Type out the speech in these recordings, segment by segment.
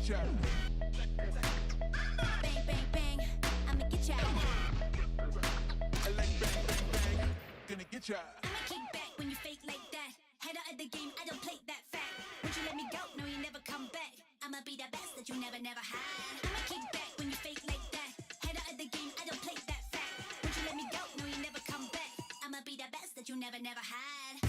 get ya. Bang, bang, bang, I'ma get ya. I like bang, bang, bang, gonna get ya. I'ma kick back when you fake like that. Head out of the game, I don't play that fact. Won't you let me go? No, you never come back. I'ma be the best that you never had. I'ma kick back when you fake like that. Head out of the game, I don't play that fact. Won't you let me go? No, you never come back. I'ma be the best that you never had.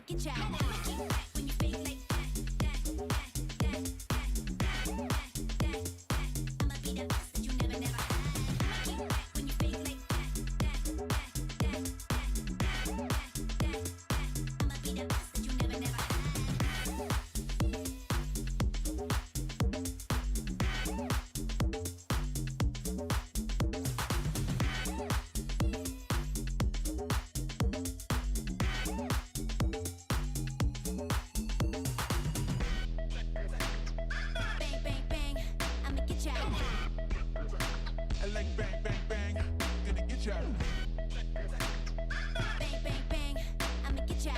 Get ya. I'ma kick back when you fake like that. I'ma be the best that you never had. I'ma kick back when you fake like that. I'ma be the best that you never had. I like bang, bang, bang, gonna get ya. Bang, bang, bang, I'ma get ya.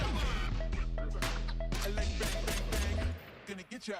I like bang, bang, bang, gonna get ya.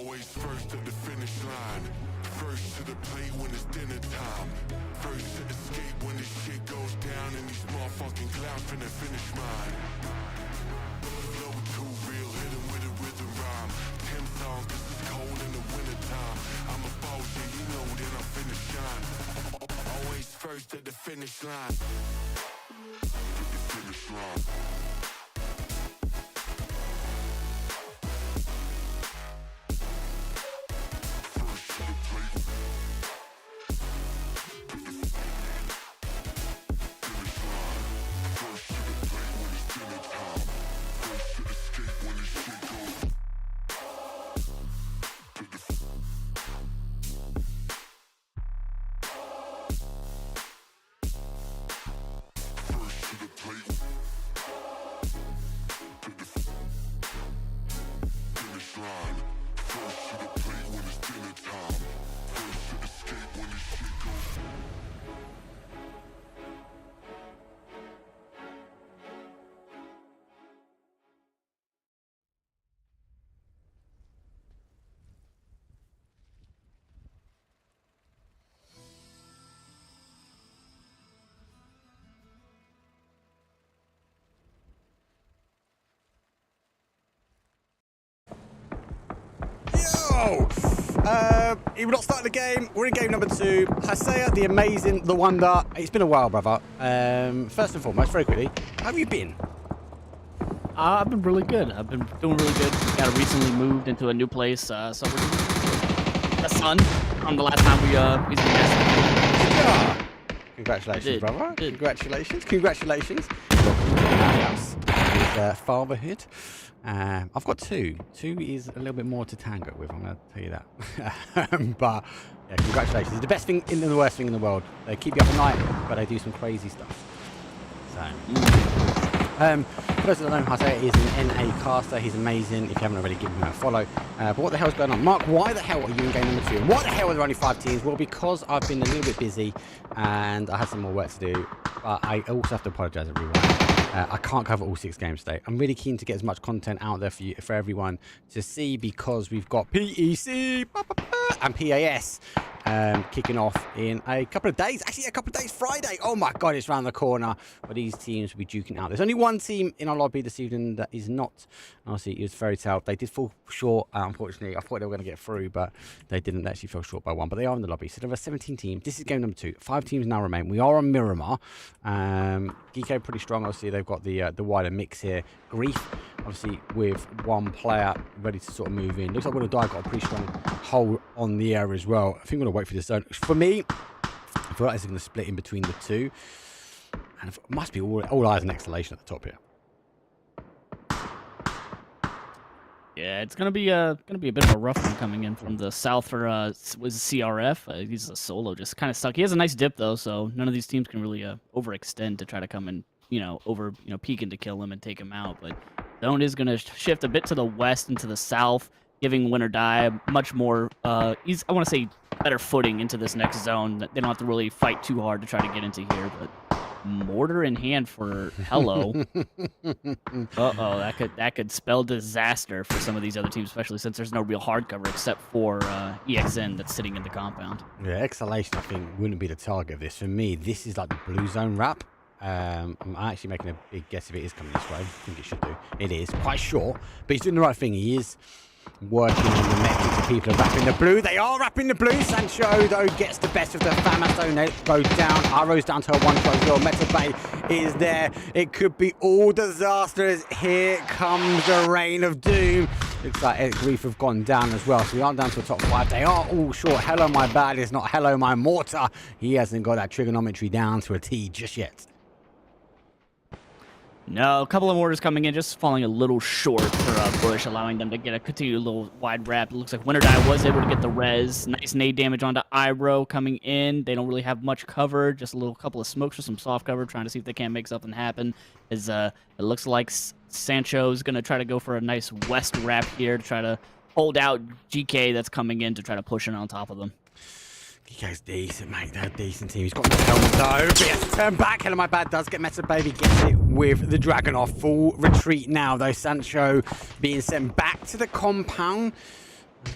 Always first at the finish line. First to the plate when it's dinner time. First to escape when this shit goes down and these motherfucking clouds finna finish mine. Flow too real, hit 'em with a rhythm rhyme. 10 songs, this is cold in the winter time. I'm a boss, yeah, you know, then I finish shine. Always first at the finish line. At the finish line. We're not starting the game. We're in game number 2. Hasea, the amazing, the wonder. It's been a while, brother. First and foremost, very quickly, how have you been? I've been really good. I've been doing really good. Got recently moved into a new place, so we're the sun from the last time we Yeah. Congratulations, brother. Congratulations. Congratulations. Welcome to our house. With fatherhood. I've got 2. 2 is a little bit more to tango with, I'm going to tell you that. But, yeah, congratulations. It's the best thing and the worst thing in the world. They keep you up at night, but they do some crazy stuff. So, for those that don't know, Hasea is an NA caster. He's amazing. If you haven't already, give him a follow. But what the hell's going on? Mark, why the hell are you in game number 2? Why the hell are there only 5 teams? Well, because I've been a little bit busy and I had some more work to do. But I also have to apologise, everyone. I can't cover all 6 games today. I'm really keen to get as much content out there for everyone to see, because we've got PEC and PAS kicking off in a couple of days. Actually, a couple of days, Friday. Oh my God, it's around the corner. But these teams will be duking out. There's only one team in our lobby this evening that is not. Honestly, it was Fairy Tale. They did fall short, unfortunately. I thought they were going to get through, but they didn't. They actually fell short by 1. But they are in the lobby. So there are 17 teams. This is game number 2. 5 teams now remain. We are on Miramar. Geeko pretty strong. Obviously, they've got the wider mix here. Grief, obviously, with 1 player ready to sort of move in. Looks like Will Die got a pretty strong hold on the air as well. I think I'm going to wait for this zone. For me, I feel like it's going to split in between the 2. And it must be all eyes on Exhalation at the top here. Yeah, it's gonna be a bit of a rough one coming in from the south for was CRF. He's a solo, just kind of stuck. He has a nice dip though, so none of these teams can really overextend to try to come and peek in to kill him and take him out. But zone is gonna shift a bit to the west and to the south, giving Win or Die much more. I want to say better footing into this next zone. They don't have to really fight too hard to try to get into here, but. Mortar in hand for Hello. That could spell disaster for some of these other teams, especially since there's no real hard cover except for EXN that's sitting in the compound. Yeah, Exhalation I think wouldn't be the target of this. For me, this is like the blue zone wrap. I'm actually making a big guess if it is coming this way. I think it should do. It is quite short, but he's doing the right thing. He is working on the metrics. The people are wrapping the blue. They are wrapping the blue. Sancho, though, gets the best of the Famas. Donate goes down. Arrow's down to a 1-shot as well. Meta Bay is there. It could be all disasters. Here comes the rain of doom. Looks like Grief have gone down as well. So we aren't down to the top 5. They are all short. Hello, my bad. It's not hello, my mortar. He hasn't got that trigonometry down to a T just yet. No, a couple of mortars coming in, just falling a little short for Bush, allowing them to get a continued little wide wrap. It looks like Win or Die was able to get the res. Nice nade damage onto Ibro coming in. They don't really have much cover, just a couple of smokes for some soft cover, trying to see if they can't make something happen. As it looks like Sancho's going to try to go for a nice west wrap here to try to hold out GK that's coming in to try to push in on top of them. Geeko's decent, mate. They're a decent team. He's got the helmet though. But he has to turn back. Hello, my bad. Does get Meta Baby. Gets it with the Dragon off. Full retreat now, though. Sancho being sent back to the compound.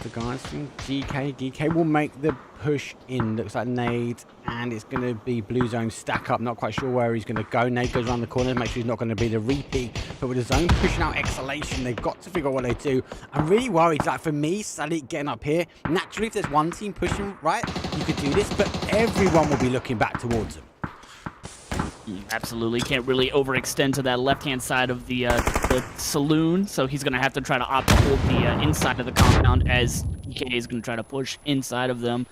The guys from GK. GK will make the push in. Looks like Nade, and it's going to be blue zone stack up. Not quite sure where he's going to go. Nade goes around the corner. Make sure he's not going to be the repeat. But with the zone pushing out Exhalation, they've got to figure out what they do. I'm really worried. Like for me, Sally getting up here. Naturally, if there's one team pushing right, you could do this, but everyone will be looking back towards them. Absolutely. Can't really overextend to that left-hand side of the saloon, so he's going to have to try to opt to hold the inside of the compound as DK is going to try to push inside of them.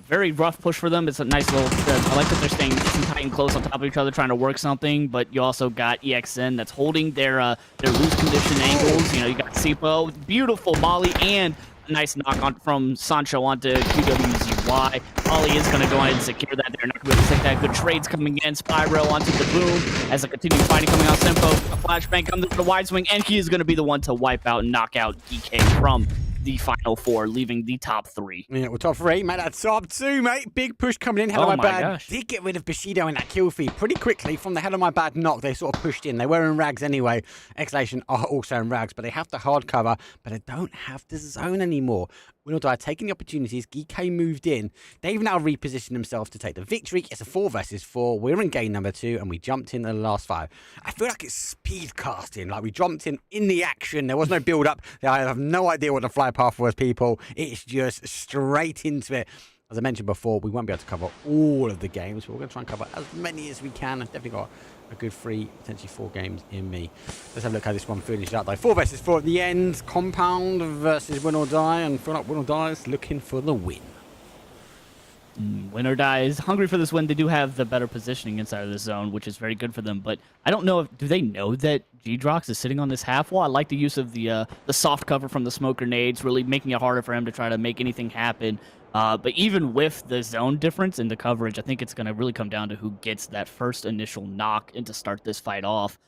Very rough push for them. It's a nice little... I like that they're staying tight and close on top of each other, trying to work something, but you also got EXN that's holding their loose condition angles. You know, you got Sipo, beautiful Molly, and a nice knock on from Sancho onto QWZY. Ollie is going to go ahead and secure that. They're not going to be able to take that. Good trades coming in. Spyro onto the boom as a continued fighting coming out. Simpo, a flashbang comes to the wide swing, and he is going to be the one to wipe out and knock out DK from the final four, leaving the top three. Yeah, well, top three, mate. That's top two, mate. Big push coming in. Hell of my bad. Gosh. Did get rid of Bushido in that kill feed pretty quickly from the hell of my bad knock. They sort of pushed in. They were in rags anyway. Exhalation are also in rags, but they have the hard cover, but they don't have the zone anymore. Win or Die taking the opportunities. GK moved in. They've now repositioned themselves to take the victory. It's a 4 versus 4. We're in game number 2, and we jumped in the last 5. I feel like it's speed casting. Like we jumped in the action. There was no build up. I have no idea what the flight path was, people. It's just straight into it. As I mentioned before, we won't be able to cover all of the games, but we're going to try and cover as many as we can. I've definitely got a good 3, potentially 4 games in me. Let's have a look how this one finished out though. 4 versus 4 at the end. Compound versus Win or Die, and I feel like Win or Die is looking for the win. Win or Die is hungry for this win. They do have the better positioning inside of the zone, which is very good for them. But I don't know do they know that G-Drox is sitting on this half wall? I like the use of the soft cover from the smoke grenades, really making it harder for him to try to make anything happen. But even with the zone difference in the coverage, I think it's going to really come down to who gets that first initial knock and to start this fight off.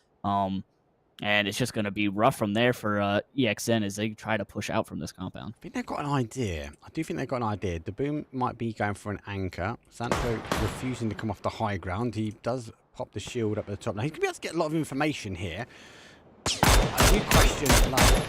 And it's just going to be rough from there for EXN as they try to push out from this compound. I think they've got an idea. I do think they've got an idea. The boom might be going for an anchor. Sancho refusing to come off the high ground. He does pop the shield up at the top. Now, he's going to be able to get a lot of information here. I do question, like,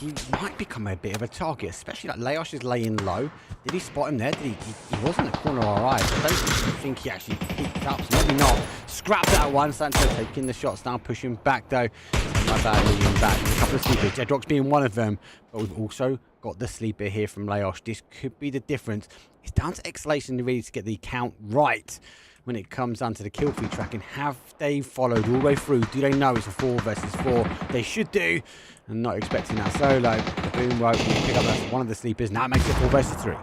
he might become a bit of a target, especially like Leosh is laying low. Did he spot him there? Did he was in the corner all right. I don't think he actually picked up, so maybe not. Scrap that one. Sancho taking the shots now, pushing back though. My bad, leading back. A couple of sleepers. Jedrox being one of them, but we've also got the sleeper here from Leosh. This could be the difference. It's down to Exhalation really to get the count right when it comes down to the kill feed tracking. Have they followed all the way through? Do they know it's a 4 versus 4? They should do. I'm not expecting that solo. The boom rope will pick up one of the sleepers. Now it makes it 4 versus 3.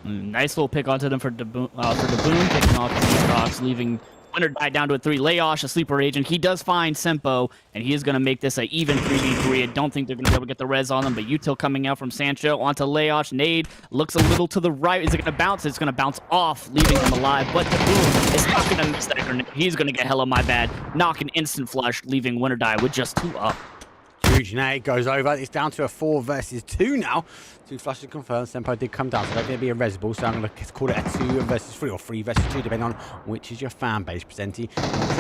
Nice little pick onto them for the boom, picking off the rocks, leaving Winter Die down to a 3. Leosh, a sleeper agent. He does find Simpo, and he is going to make this an even 3v3. I don't think they're going to be able to get the res on them, but Util coming out from Sancho onto Leosh. Nade looks a little to the right. Is it going to bounce? It's going to bounce off, leaving him alive, but the boom is not going to miss that grenade. He's going to get hella my bad. Knock an instant flush, leaving Winter Die with just 2 up. Huge nade goes over. It's down to a 4 versus 2 now. 2 flushes confirmed. Senpai did come down, so they're going to be a res ball. So I'm going to call it a 2 versus 3 or 3 versus 2, depending on which is your fan base presenting.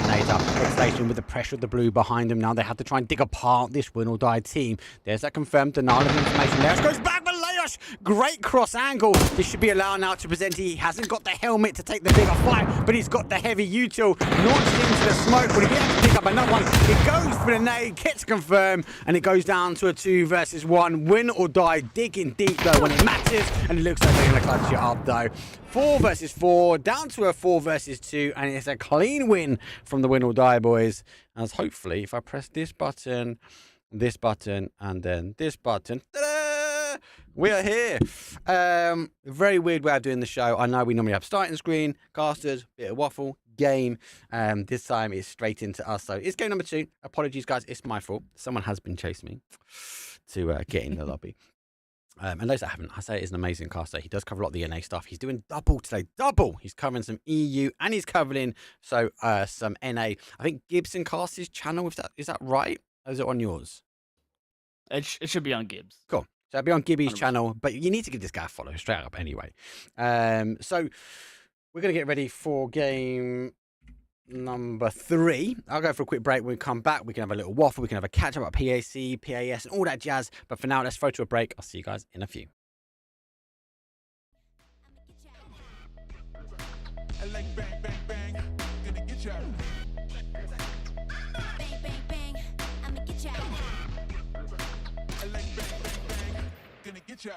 Nades up. Exhalation with the pressure of the blue behind them now. They have to try and dig apart this Win or Die team. There's that confirmed denial of information. Leosh goes back, but Leosh, great cross angle. This should be allowed now to present. He hasn't got the helmet to take the bigger fight, but he's got the heavy util. Launched into the smoke. Will he be able to pick up another one? It goes for the nade, gets confirmed, and it goes down to a 2 versus 1. Win or Die, digging deep though when it matters, and it looks like they're going to clutch it up though. 4 versus 4, down to a 4 versus 2, and it's a clean win from the Win or Die boys. As hopefully, if I press this button, and then this button, ta-da! We are here. Very weird way of doing the show. I know we normally have starting screen, casters, bit of waffle, game. This time it's straight into us. So it's game number 2. Apologies, guys. It's my fault. Someone has been chasing me to get in the lobby. And those that haven't, I say it is an amazing caster. He does cover a lot of the NA stuff. He's doing double today. Double! He's covering some EU and he's covering some NA. I think Gibson casts his channel. Is that right? Or is it on yours? It should be on Gibbs. Cool. So it'll be on Gibby's 100%. channel, but you need to give this guy a follow straight up anyway. So we're going to get ready for game number 3. I'll go for a quick break. When we come back, we can have a little waffle. We can have a catch up about PAC, PAS, and all that jazz. But for now, let's throw to a break. I'll see you guys in a few. I like bang, bang, bang. Gonna get ya. Bang, bang, bang, I'ma get ya. I like bang, bang, bang. Gonna get ya.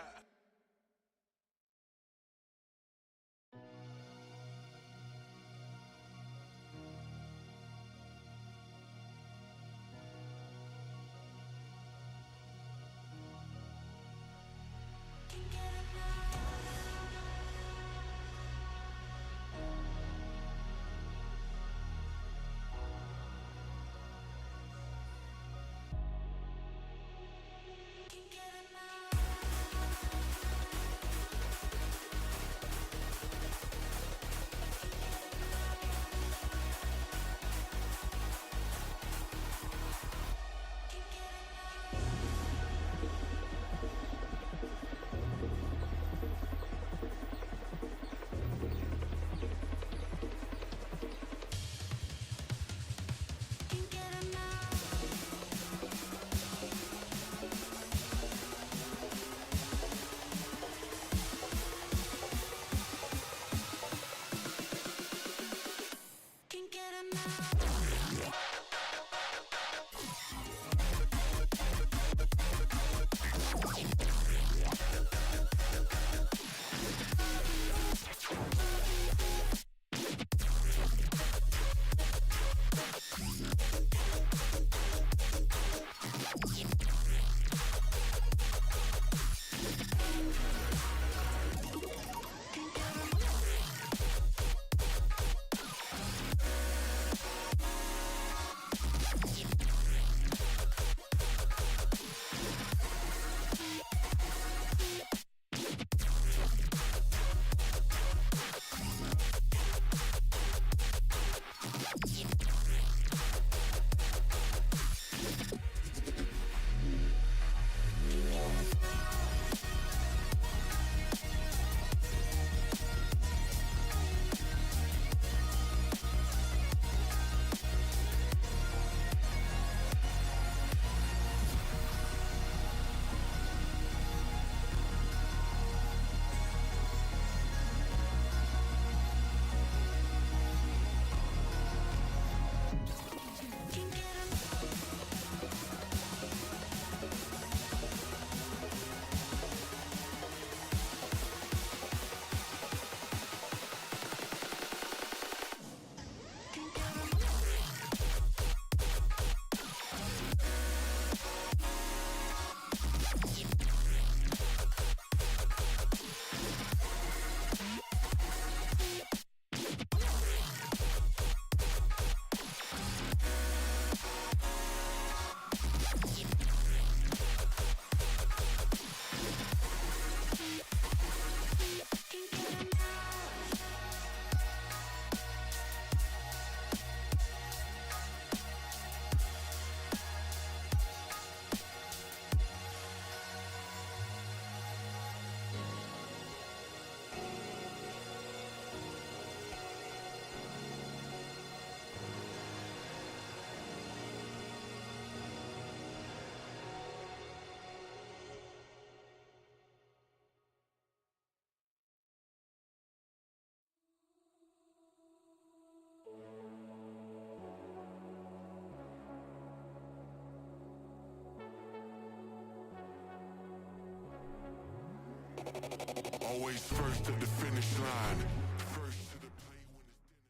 Always first at the finish line. First to the plate when it's dinner.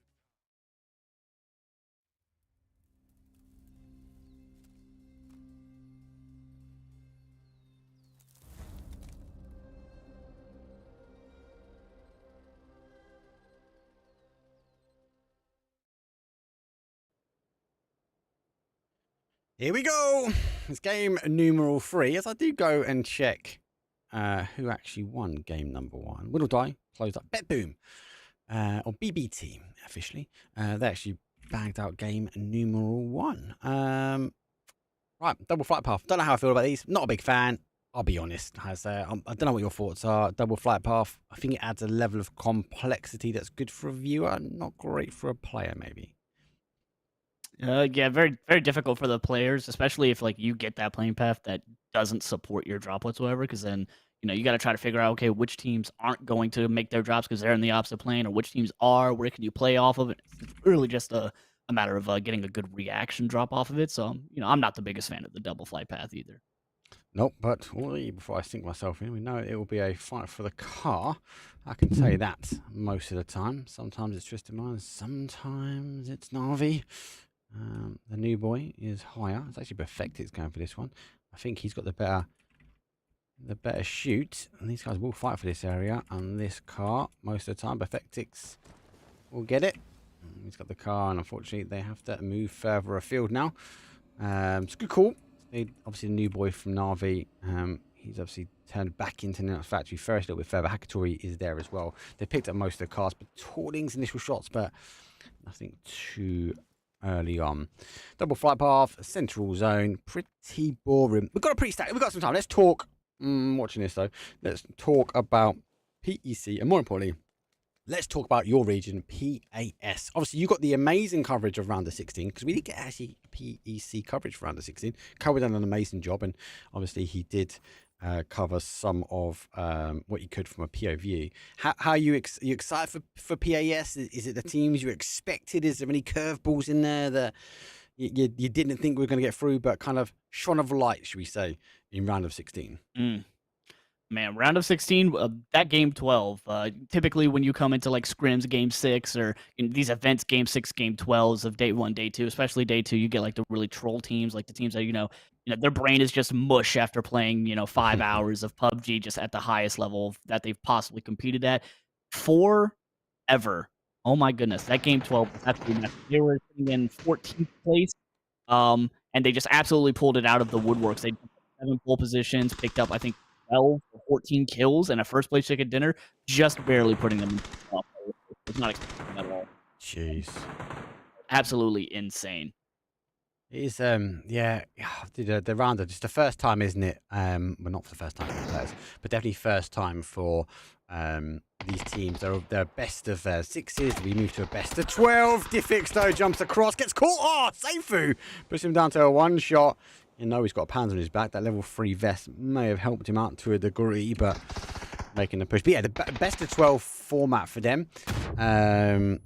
Here we go. It's game numeral 3. As I do go and check who actually won game number 1. Whittle Die closed up. Bet Boom, or BBT officially. They actually bagged out game numeral 1. Right, Double Flight Path. Don't know how I feel about these. Not a big fan. I'll be honest. I don't know what your thoughts are. Double Flight Path. I think it adds a level of complexity that's good for a viewer, not great for a player, maybe. Yeah, very very difficult for the players, especially if like you get that playing path that doesn't support your drop whatsoever. Because then you got to try to figure out okay which teams aren't going to make their drops because they're in the opposite plane, or which teams are. Where can you play off of it? It's really just a matter of getting a good reaction drop off of it. So I'm not the biggest fan of the double flight path either. Nope, but before I sink myself in, we know it will be a fight for the car. I can say that most of the time. Sometimes it's Tristan Mines, sometimes it's Navi. The new boy is higher. It's actually Perfectix going for this one. I think he's got the better shoot, and these guys will fight for this area and this car most of the time. Perfectix will get it. He's got the car, and unfortunately they have to move further afield now. It's a good call. Obviously the new boy from Navi, he's obviously turned back into Linux Factory first, a little bit further. Hakatori is there as well. They picked up most of the cars, but Torling's initial shots, but nothing too early on. Double flight path, central zone, pretty boring. We've got some time. Let's talk. Watching this though, let's talk about PEC, and more importantly, let's talk about your region, PAS. Obviously, you got the amazing coverage of round of 16 because we did get actually PEC coverage for round of 16. Coward done an amazing job, and obviously he did cover some of what you could from a POV. How are you excited for PAS? Is it the teams you expected? Is there any curveballs in there that you didn't think we were going to get through, but kind of shone of light, should we say, in round of 16? Man, round of 16, that game 12. Typically, when you come into like scrims game 6 or in these events, game 6, game 12s of day 1, day 2, especially day 2, you get like the really troll teams, like the teams that their brain is just mush after playing 5 hours of PUBG just at the highest level that they've possibly competed at forever. Oh my goodness, that game 12 was absolutely nuts. They were sitting in 14th place, and they just absolutely pulled it out of the woodworks. They 7 pole positions, picked up I think 12 or 14 kills and a first place chicken dinner, just barely putting them up. It's not expecting at all. Jeez. Absolutely insane. It is, yeah, the round of just the first time, isn't it? Well, not for the first time for the players, but definitely first time for these teams. They're best of 6s. We move to a best of 12. Diffix, though, jumps across, gets caught. Oh, Seifu puts him down to a 1 shot. He's got pounds on his back. That level 3 vest may have helped him out to a degree, but making the push. But yeah, the best of 12 format for them.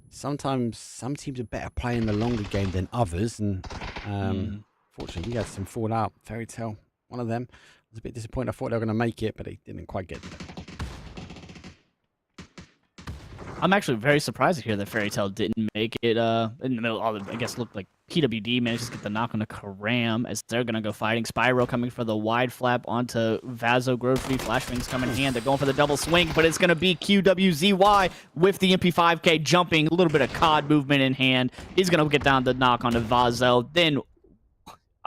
Sometimes some teams are better playing the longer game than others, and fortunately, we had some fallout. Fairy Tail, one of them. I was a bit disappointed. I thought they were going to make it, but they didn't quite get there. I'm actually very surprised to hear that Fairy Tail didn't make it in the middle. I guess looked like PWD managed to get the knock on the Karam as they're going to go fighting. Spyro coming for the wide flap onto Vazo Grocery. Flashbangs come in hand. They're going for the double swing, but it's going to be QWZY with the MP5K jumping. A little bit of COD movement in hand. He's going to get down the knock onto Vazo. Then,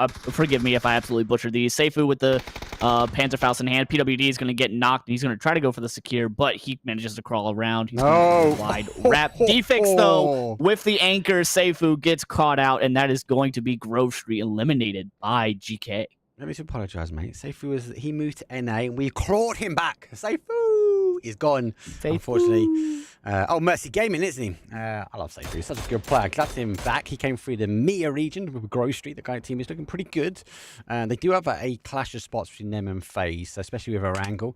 forgive me if I absolutely butchered these. Seifu with the Panzerfaust in hand. PWD is going to get knocked. He's going to try to go for the secure, but he manages to crawl around. He's going to wide wrap. Defix, though, with the anchor. Seifu gets caught out, and that is going to be Grove Street eliminated by GK. Let me just apologise, mate. Seifu he moved to NA, and we clawed him back. Seifu is gone, unfortunately. Mercy Gaming, isn't he? I love Seifu. He's such a good player. Glad to see him back. He came through the EMEA region with Grove Street. The guy team is looking pretty good. They do have a clash of spots between them and FaZe, so especially with Erangel.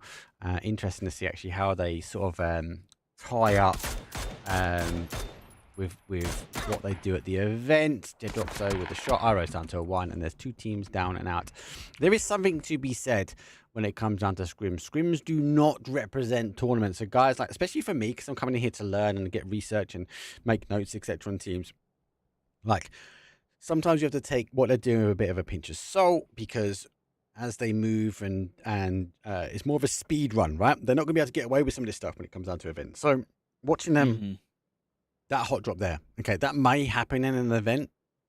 Interesting to see actually how they sort of tie up with what they do at the event. Jedroxo with the shot. Arrow's down to a 1, and there's 2 teams down and out. There is something to be said when it comes down to scrims. Scrims do not represent tournaments. So guys, like, especially for me, because I'm coming in here to learn and get research and make notes, etc. on teams. Like, sometimes you have to take what they're doing with a bit of a pinch of salt, because as they move and it's more of a speed run, right? They're not going to be able to get away with some of this stuff when it comes down to events. So watching them, that hot drop there, okay, that may happen in an event,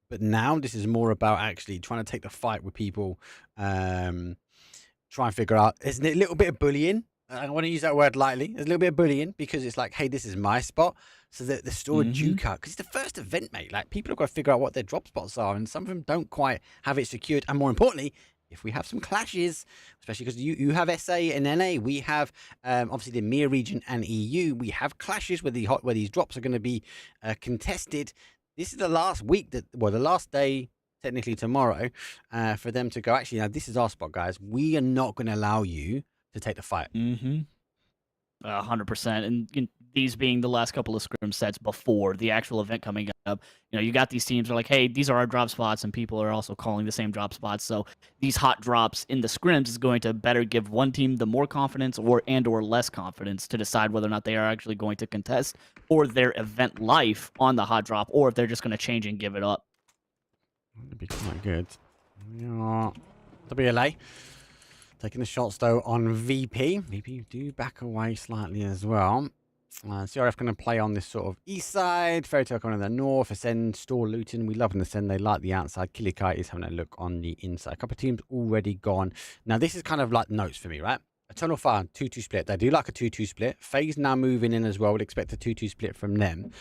but now this is more about actually trying to take the fight with people, try and figure out, there's a little bit of bullying. I want to use that word lightly. There's a little bit of bullying because it's like, hey, this is my spot. So they're still a duke out because it's the first event, mate. Like, people have got to figure out what their drop spots are, and some of them don't quite have it secured. And more importantly, if we have some clashes, especially because you have SA and NA, we have obviously the EMEA region and EU. We have clashes where these drops are going to be contested. this is the last week the last day, technically tomorrow, for them to go, actually, now this is our spot, guys. We are not going to allow you to take the fight. 100%. And these being the last couple of scrim sets before the actual event coming up, you got these teams are like, hey, these are our drop spots, and people are also calling the same drop spots. So these hot drops in the scrims is going to better give one team the more confidence or less confidence to decide whether or not they are actually going to contest or their event life on the hot drop, or if they're just going to change and give it up. That'd be quite good. Yeah. WLA. Taking the shots, though, on VP. VP do back away slightly as well. CRF going to play on this sort of east side. Fairy Tale coming on the north. Ascend, Store, Luton. We love an Ascend. They like the outside. Killikai is having a look on the inside. A couple of teams already gone. Now, this is kind of like notes for me, right? Eternal Fire, 2-2 split. They do like a 2-2 split. FaZe now moving in as well. Would expect a 2-2 split from them.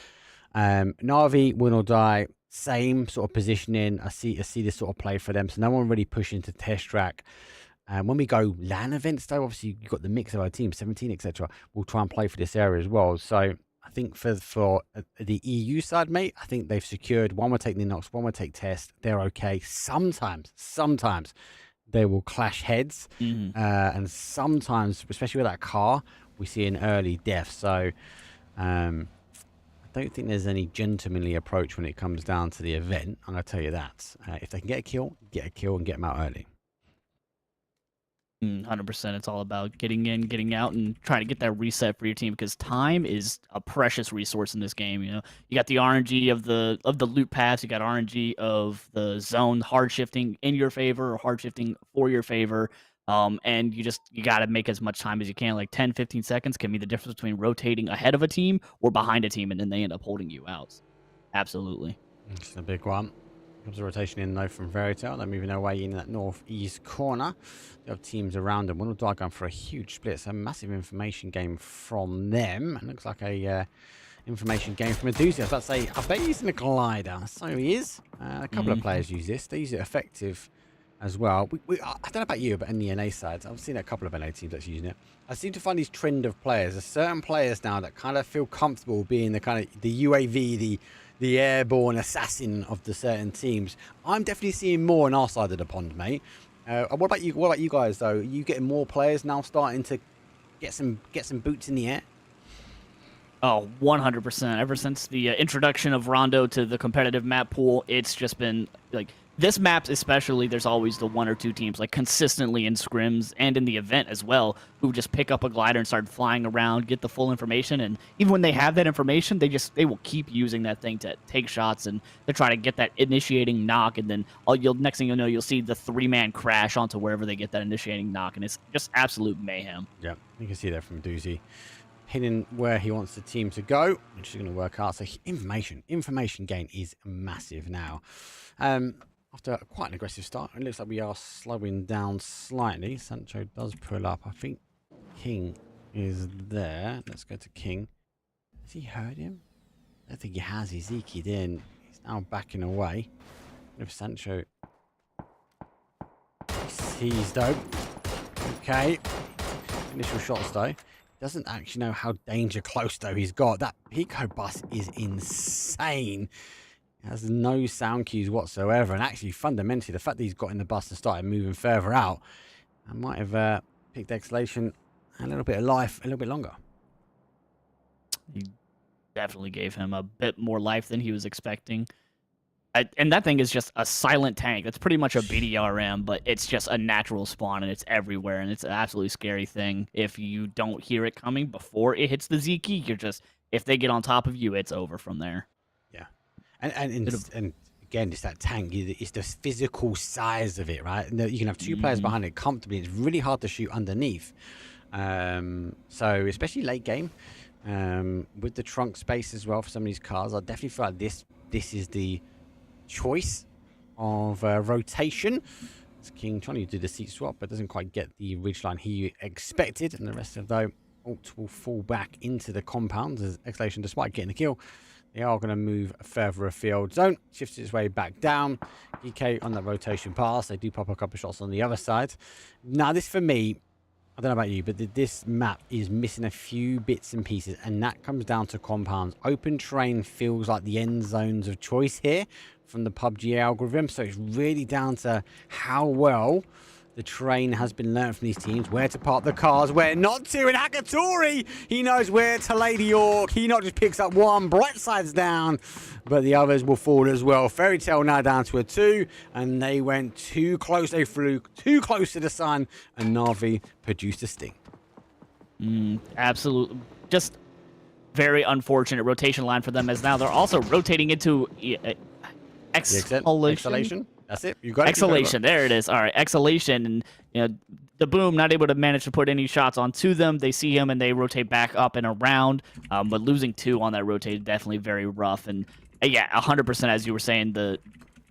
Na'Vi, Win or Die, same sort of positioning. I see this sort of play for them. So no one really pushing to test track. When we go LAN events, though, obviously you've got the mix of our team, 17, etc. We'll try and play for this area as well. So I think for the EU side, mate, I think they've secured. One will take Ninox, one will take Test. They're okay. Sometimes they will clash heads, and sometimes, especially with that car, we see an early death. So I don't think there's any gentlemanly approach when it comes down to the event. I'm going to tell you that. If they can get a kill and get them out early. 100%. It's all about getting in, getting out, and trying to get that reset for your team, because time is a precious resource in this game. You got the RNG of the loot paths, you got RNG of the zone hard shifting in your favor or hard shifting for your favor. And you got to make as much time as you can. Like 10, 15 seconds can be the difference between rotating ahead of a team or behind a team, and then they end up holding you out. Absolutely. It's a big one. Comes a rotation in, though, from Fairy Tale. They're moving their way in that northeast corner. They have teams around them. One will die going for a huge split. It's a massive information game from them. It looks like a information game from Medusa. I was about to say, I bet he's using a glider. So he is. A couple of players use this. They use it effective as well. I don't know about you, but in the NA side, I've seen a couple of NA teams that's using it. I seem to find these trend of players. There's certain players now that kind of feel comfortable being the kind of the UAV, the airborne assassin of the certain teams. I'm definitely seeing more on our side of the pond, mate. What about you? What about you guys, though? Are you getting more players now starting to get some boots in the air? Oh, 100%. Ever since the introduction of Rondo to the competitive map pool, it's just been like this map especially. There's always the one or two teams like consistently in scrims and in the event as well who just pick up a glider and start flying around, get the full information, and even when they have that information, they will keep using that thing to take shots and to try to get that initiating knock, and then next thing you'll know, you'll see the 3-man crash onto wherever they get that initiating knock, and it's just absolute mayhem. Yeah, you can see that from Doozy. Hitting where he wants the team to go, which is going to work out. So information gain is massive now. After quite an aggressive start, it looks like we are slowing down slightly. Sancho does pull up. I think King is there. Let's go to King. Has he heard him? I don't think he has. He's eked in. He's now backing away. If Sancho sees, though. Okay. Initial shots, though. Doesn't actually know how danger close, though, he's got. That Pico bus is insane. It has no sound cues whatsoever. And actually, fundamentally, the fact that he's got in the bus and started moving further out, I might have picked Exhalation a little bit of life a little bit longer. He definitely gave him a bit more life than he was expecting. And that thing is just a silent tank. That's pretty much a BDRM, but it's just a natural spawn, and it's everywhere, and it's an absolutely scary thing. If you don't hear it coming before it hits the Z key, if they get on top of you, it's over from there. Yeah. And again, it's that tank. It's the physical size of it, right? You can have two players behind it comfortably. It's really hard to shoot underneath. So especially late game, with the trunk space as well for some of these cars, I definitely feel like this is the choice of rotation. It's King trying to do the seat swap, but doesn't quite get the ridgeline he expected. And the rest of though, Alt will fall back into the compound as Exhalation, despite getting the kill, they are going to move further afield. Zone shifts its way back down. EK on that rotation pass. They do pop a couple of shots on the other side. Now, this for me, I don't know about you, but this map is missing a few bits and pieces, and that comes down to compounds. Open terrain feels like the end zones of choice here from the PUBG algorithm, so it's really down to how well the terrain has been learned from these teams, where to park the cars, where not to. And Hakatori, he knows where to lay the York. He not just picks up one, bright side's down, but the others will fall as well. Fairy Tale now down to a 2, and they went too close. They flew too close to the sun, and Na'Vi produced a sting. Absolutely. Just very unfortunate rotation line for them, as now they're also rotating into Exhalation. That's it. You got it. Exhalation. There it is. All right. Exhalation. And, you know, the Boom not able to manage to put any shots onto them. They see him and they rotate back up and around. But losing 2 on that rotate, definitely very rough. And yeah, 100%, as you were saying, the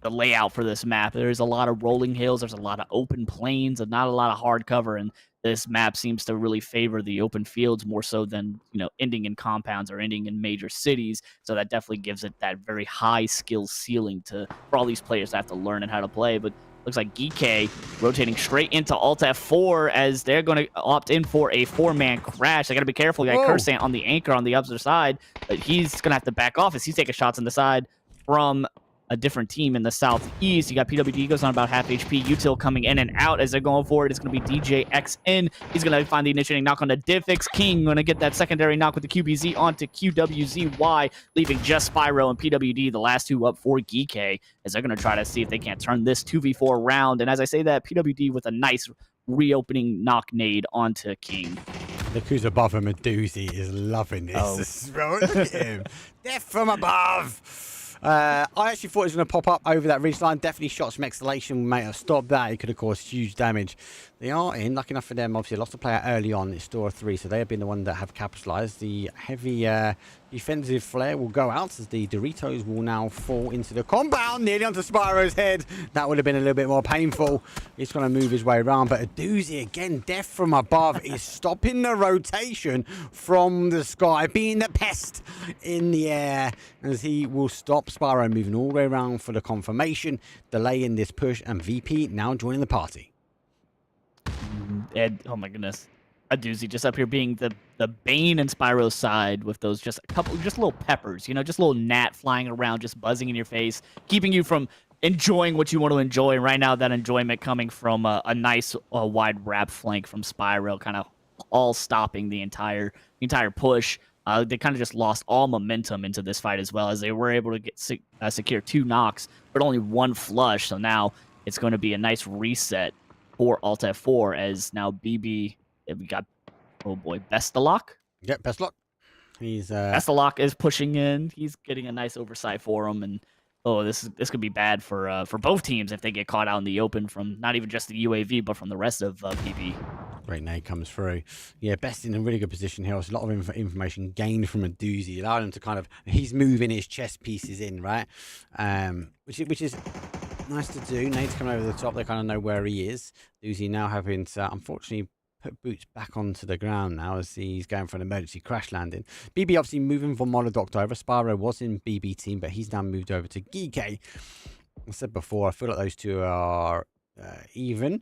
layout for this map. There's a lot of rolling hills. There's a lot of open plains and not a lot of hard cover. And this map seems to really favor the open fields more so than, you know, ending in compounds or ending in major cities. So that definitely gives it that very high skill ceiling for all these players to have to learn and how to play. But looks like Geekay rotating straight into Alt F4 as they're going to opt in for a 4-man crash. They got to be careful. You got Kursant on the anchor on the other side, but he's going to have to back off as he's taking shots on the side from a different team in the southeast. You got PWD goes on about half HP. Util coming in and out as they're going for it. It's going to be DJXN. He's going to find the initiating knock on the Diffix. King going to get that secondary knock with the QBZ onto QWZY, leaving just Spyro and PWD, the last 2 up for Geekay, as they're going to try to see if they can't turn this 2v4 round. And as I say that, PWD with a nice reopening knock nade onto King. Look who's above him. Medusi is loving this. Oh. Look at him. Death from above. I actually thought it was going to pop up over that ridge line. Definitely shots from Exhalation may have stopped that. It could have caused huge damage. They are in. Lucky enough for them, obviously, lost a player early on. It's store 3, so they have been the one that have capitalized. The heavy defensive flare will go out as the Doritos will now fall into the compound, nearly onto Spyro's head. That would have been a little bit more painful. He's going to move his way around, but a doozy again, death from above, is stopping the rotation from the sky, being the pest in the air, as he will stop Spyro moving all the way around for the confirmation, delaying this push, and VP now joining the party. Ed, oh my goodness, a doozy just up here being the Bane and Spyro's side with those just little peppers, you know, just a little gnat flying around, just buzzing in your face, keeping you from enjoying what you want to enjoy. And right now, that enjoyment coming from a nice wide wrap flank from Spyro, kind of all stopping the entire push. They kind of just lost all momentum into this fight, as well as they were able to get secure 2 knocks, but only 1 flush. So now it's going to be a nice reset for Alt F4, as now BB, we got, oh boy, Bestalok. Yep, Bestalok. He's Bestalok is pushing in. He's getting a nice oversight for him, and this could be bad for both teams if they get caught out in the open from not even just the UAV, but from the rest of BB. Great nade comes through. Yeah, Best in a really good position here. There's a lot of information gained from a doozy, allowing him to kind of, he's moving his chess pieces in, right? Which is nice to do. Nade's coming over the top. They kind of know where he is. Doozy now having to, unfortunately, put Boots back onto the ground now as he's going for an emergency crash landing. BB obviously moving from Monodocked over. Spyro was in BB team, but he's now moved over to Geekay. I said before, I feel like those two are even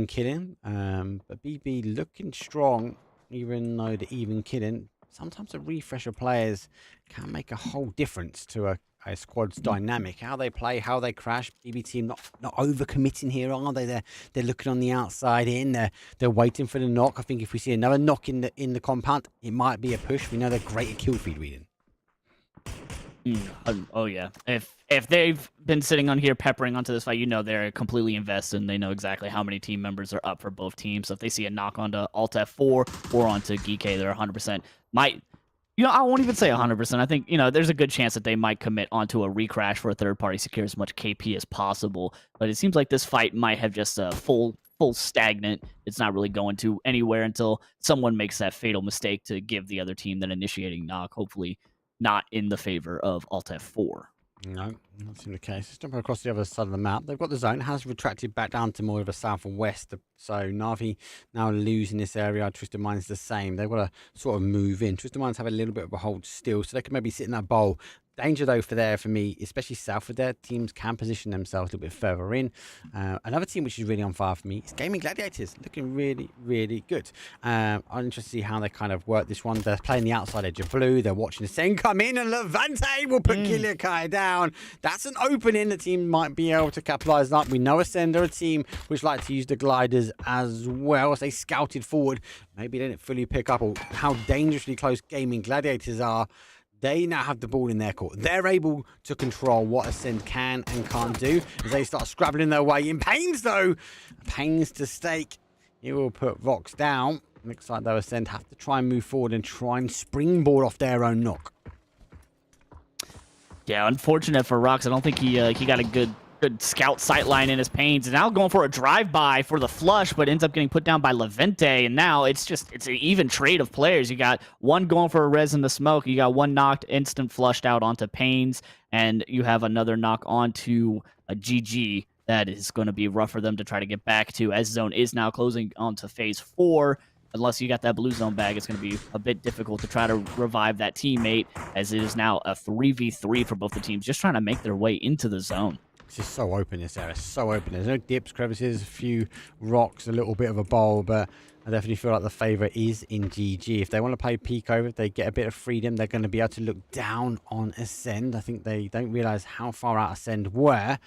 killing. But BB looking strong, even though the even killing. Sometimes a refresh of players can make a whole difference to a squad's dynamic, how they play, how they crash. BB team not overcommitting here, are they? They're looking on the outside in. They're waiting for the knock. I think if we see another knock in the compound, it might be a push. We know they're great at kill feed reading. Oh yeah. If they've been sitting on here peppering onto this fight, you know they're completely invested and they know exactly how many team members are up for both teams. So if they see a knock onto Alt F4 or onto Geekay, they're 100%. I won't even say 100%. I think, there's a good chance that they might commit onto a recrash for a third party, secure as much KP as possible. But it seems like this fight might have just a full stagnant. It's not really going to anywhere until someone makes that fatal mistake to give the other team that initiating knock, hopefully not in the favor of Alt F4. No, not seem the case. Let's jump across the other side of the map. They've got the zone, has retracted back down to more of a south and west. So Na'Vi now losing this area. Twisted Mind's the same. They've got to sort of move in. Twisted Minds have a little bit of a hold still, so they can maybe sit in that bowl. Danger though for me, especially south of there, teams can position themselves a little bit further in. Another team which is really on fire for me is Gaming Gladiators, looking really, really good. I'm interested to see how they kind of work this one. They're playing the outside edge of blue. They're watching the Sen come in, and Levante will put Kilikai down. That's an opening the team might be able to capitalize on. We know Ascend are a team which like to use the gliders as well, as they scouted forward. Maybe they didn't fully pick up how dangerously close Gaming Gladiators are. They now have the ball in their court. They're able to control what Ascend can and can't do as they start scrabbling their way in. Pains, though. Pains to stake. It will put Vox down. Looks like, though, Ascend have to try and move forward and try and springboard off their own knock. Yeah, unfortunate for Rox. I don't think he got a good scout sight line in his Pains. And now going for a drive-by for the flush, but ends up getting put down by Levante. And now it's an even trade of players. You got one going for a res in the smoke. You got one knocked, instant flushed out onto Pains. And you have another knock onto a GG. That is going to be rough for them to try to get back to, as zone is now closing onto phase 4. Unless you got that blue zone bag, it's going to be a bit difficult to try to revive that teammate, as it is now a 3v3 for both the teams, just trying to make their way into the zone. It's just so open, this area. So open. There's no dips, crevices, a few rocks, a little bit of a bowl, but I definitely feel like the favourite is in GG. If they want to play peek over, if they get a bit of freedom, they're going to be able to look down on Ascend. I think they don't realise how far out Ascend were.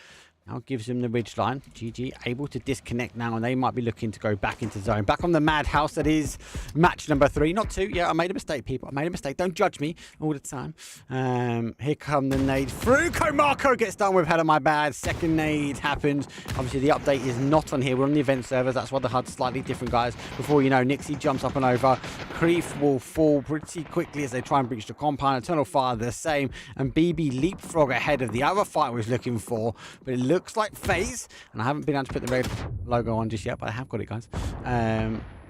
Now gives them the ridge line. GG able to disconnect now, and they might be looking to go back into zone. Back on the madhouse, that is match number 3. Not 2. Yeah, I made a mistake, people. I made a mistake. Don't judge me all the time. Here come the nade through. Komarko gets done with. Head on my bad. Second nade happens. Obviously, the update is not on here. We're on the event servers. That's why the HUD's slightly different, guys. Before you know, Nixie jumps up and over. Creef will fall pretty quickly as they try and breach the compound. Eternal Fire the same. And BB leapfrog ahead of the other fight we was looking for. But it looks like FaZe, and I haven't been able to put the red logo on just yet, but I have got it, guys.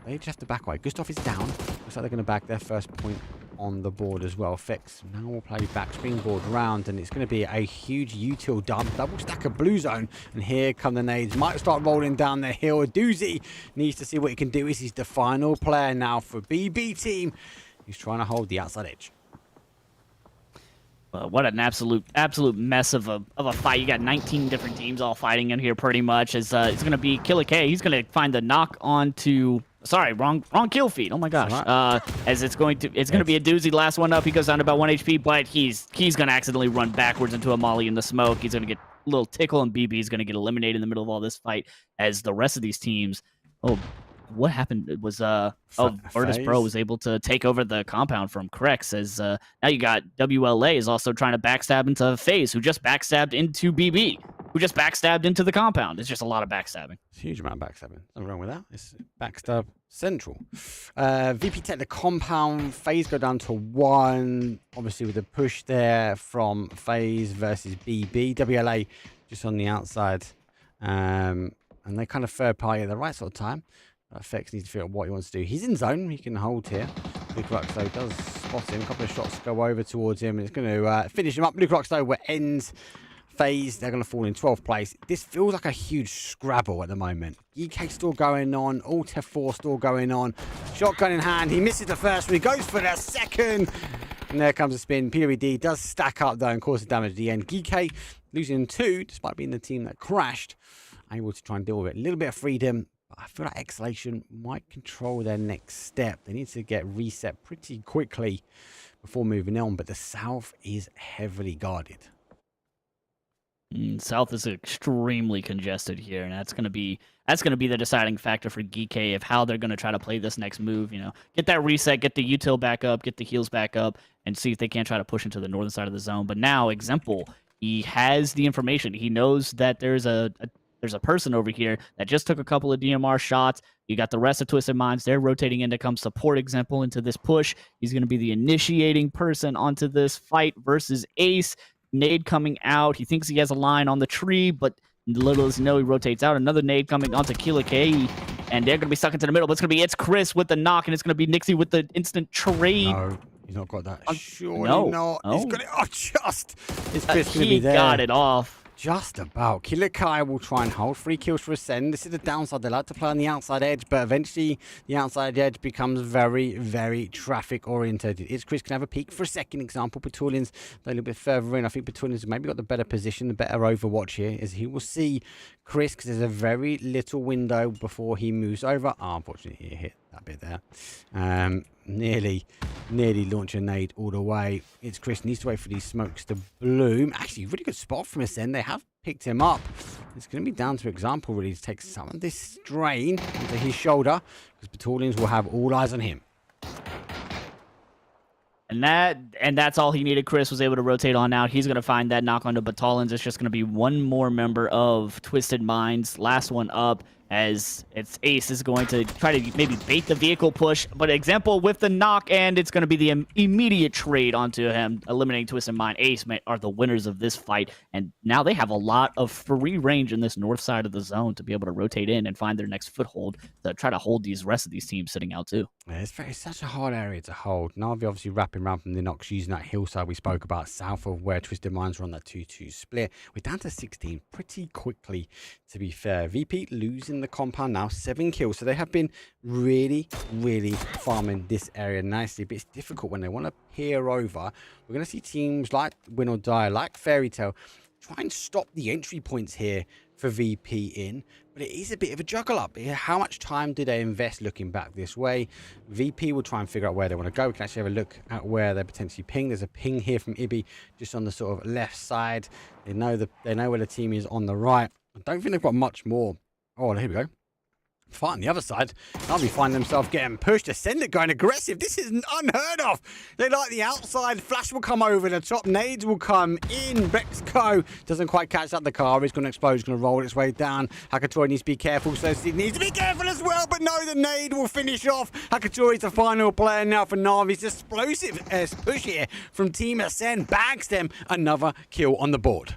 They just have to back away. Gustav is down. Looks like they're going to back their first point on the board as well. Fex now will play back springboard round, and it's going to be a huge util dump. Double stack of blue zone, and here come the nades. Might start rolling down the hill. Doozy needs to see what he can do. He's the final player now for BB team. He's trying to hold the outside edge. What an absolute mess of a fight. You got 19 different teams all fighting in here pretty much. It's going to be Killer K. He's going to find the knock onto... Sorry, wrong kill feed. Oh my gosh. As it's going to be a doozy. Last one up. He goes down to about 1 HP, but he's going to accidentally run backwards into a molly in the smoke. He's going to get a little tickle, and BB is going to get eliminated in the middle of all this fight, as the rest of these teams... Oh, what happened? It was Virtus Pro was able to take over the compound from Krex, as now you got WLA is also trying to backstab into FaZe, who just backstabbed into BB, who just backstabbed into the compound. It's just a lot of backstabbing. It's a huge amount of backstabbing. Nothing wrong with that. It's backstab central. VP take the compound. FaZe go down to 1. Obviously with the push there from FaZe versus BB. WLA just on the outside. And they kind of third party at the right sort of time. Fex needs to figure out what he wants to do. He's in zone. He can hold here. Blue Crux, though, does spot him. A couple of shots go over towards him, and it's going to finish him up. Blue Crux, though, will end FaZe. They're going to fall in 12th place. This feels like a huge scrabble at the moment. EK still going on. Alt F4 still going on. Shotgun in hand. He misses the first one. He goes for the second. And there comes a spin. PWD does stack up, though, and cause the damage at the end. GK losing 2, despite being the team that crashed. Able to try and deal with it. A little bit of freedom. I feel like Exhalation might control their next step. They need to get reset pretty quickly before moving on, but the South is heavily guarded. South is extremely congested here, and that's going to be the deciding factor for Geekay of how they're going to try to play this next move. You know, get that reset, get the util back up, get the heals back up, and see if they can't try to push into the northern side of the zone. But now, Example, he has the information. He knows that there's a person over here that just took a couple of DMR shots. You got the rest of Twisted Minds. They're rotating in to come support Example into this push. He's going to be the initiating person onto this fight versus Ace. Nade coming out. He thinks he has a line on the tree, but little as you know, he rotates out. Another nade coming onto Killer K, and they're going to be stuck into the middle. But it's Chris with the knock, and it's going to be Nixie with the instant trade. No, he's not got that. Surely no. not. Oh. He's got it. Oh, just. Is Chris going to be there? He got it off. Just about. Killer Kai will try and hold 3 kills for Ascend. This is the downside. They like to play on the outside edge, but eventually the outside edge becomes very, very traffic oriented. Is Chris can have a peek for a second example. Petulian's a little bit further in. I think Petulian's maybe got the better position, the better overwatch here, as he will see Chris, because there's a very little window before he moves over. Oh, unfortunately, he hit that bit there. Nearly launch a nade all the way. It's Chris, needs to wait for these smokes to bloom. Actually, really good spot from Ascend. They have picked him up. It's going to be down to example really to take some of this strain onto his shoulder, because Petulians will have all eyes on him. And that's all he needed. Chris was able to rotate on out. He's going to find that knock onto Batalons. It's just going to be one more member of Twisted Minds. Last one up, as it's Ace is going to try to maybe bait the vehicle push, but example with the knock, and it's going to be the immediate trade onto him, eliminating Twisted Mind. Ace are the winners of this fight, and now they have a lot of free range in this north side of the zone to be able to rotate in and find their next foothold to try to hold these rest of these teams sitting out too. Yeah, it's such a hard area to hold. Na'Vi obviously wrapping around from the knocks, using that hillside we spoke about south of where Twisted Minds were on that 2-2 split. We're down to 16 pretty quickly, to be fair. VP losing the compound now, 7 kills. So they have been really farming this area nicely, but it's difficult when they want to peer over. We're going to see teams like Win or Die, like Fairy Tale, try and stop the entry points here for VP in, but it is a bit of a juggle up. How much time do they invest looking back this way? VP will try and figure out where they want to go. We can actually have a look at where they're potentially ping. There's a ping here from Ibi just on the sort of left side. They know where the team is on the right. I don't think they've got much more. Oh, here we go. Fight on the other side. Na'Vi find themselves getting pushed. Ascender going aggressive. This is unheard of. They like the outside. Flash will come over the top. Nades will come in. Rexco doesn't quite catch up the car. It's going to explode. It's going to roll its way down. Hakatori needs to be careful. So he needs to be careful as well. But no, the nade will finish off. Hakatori's the final player now for Na'Vi's explosive push here from Team Ascend. Bags them another kill on the board.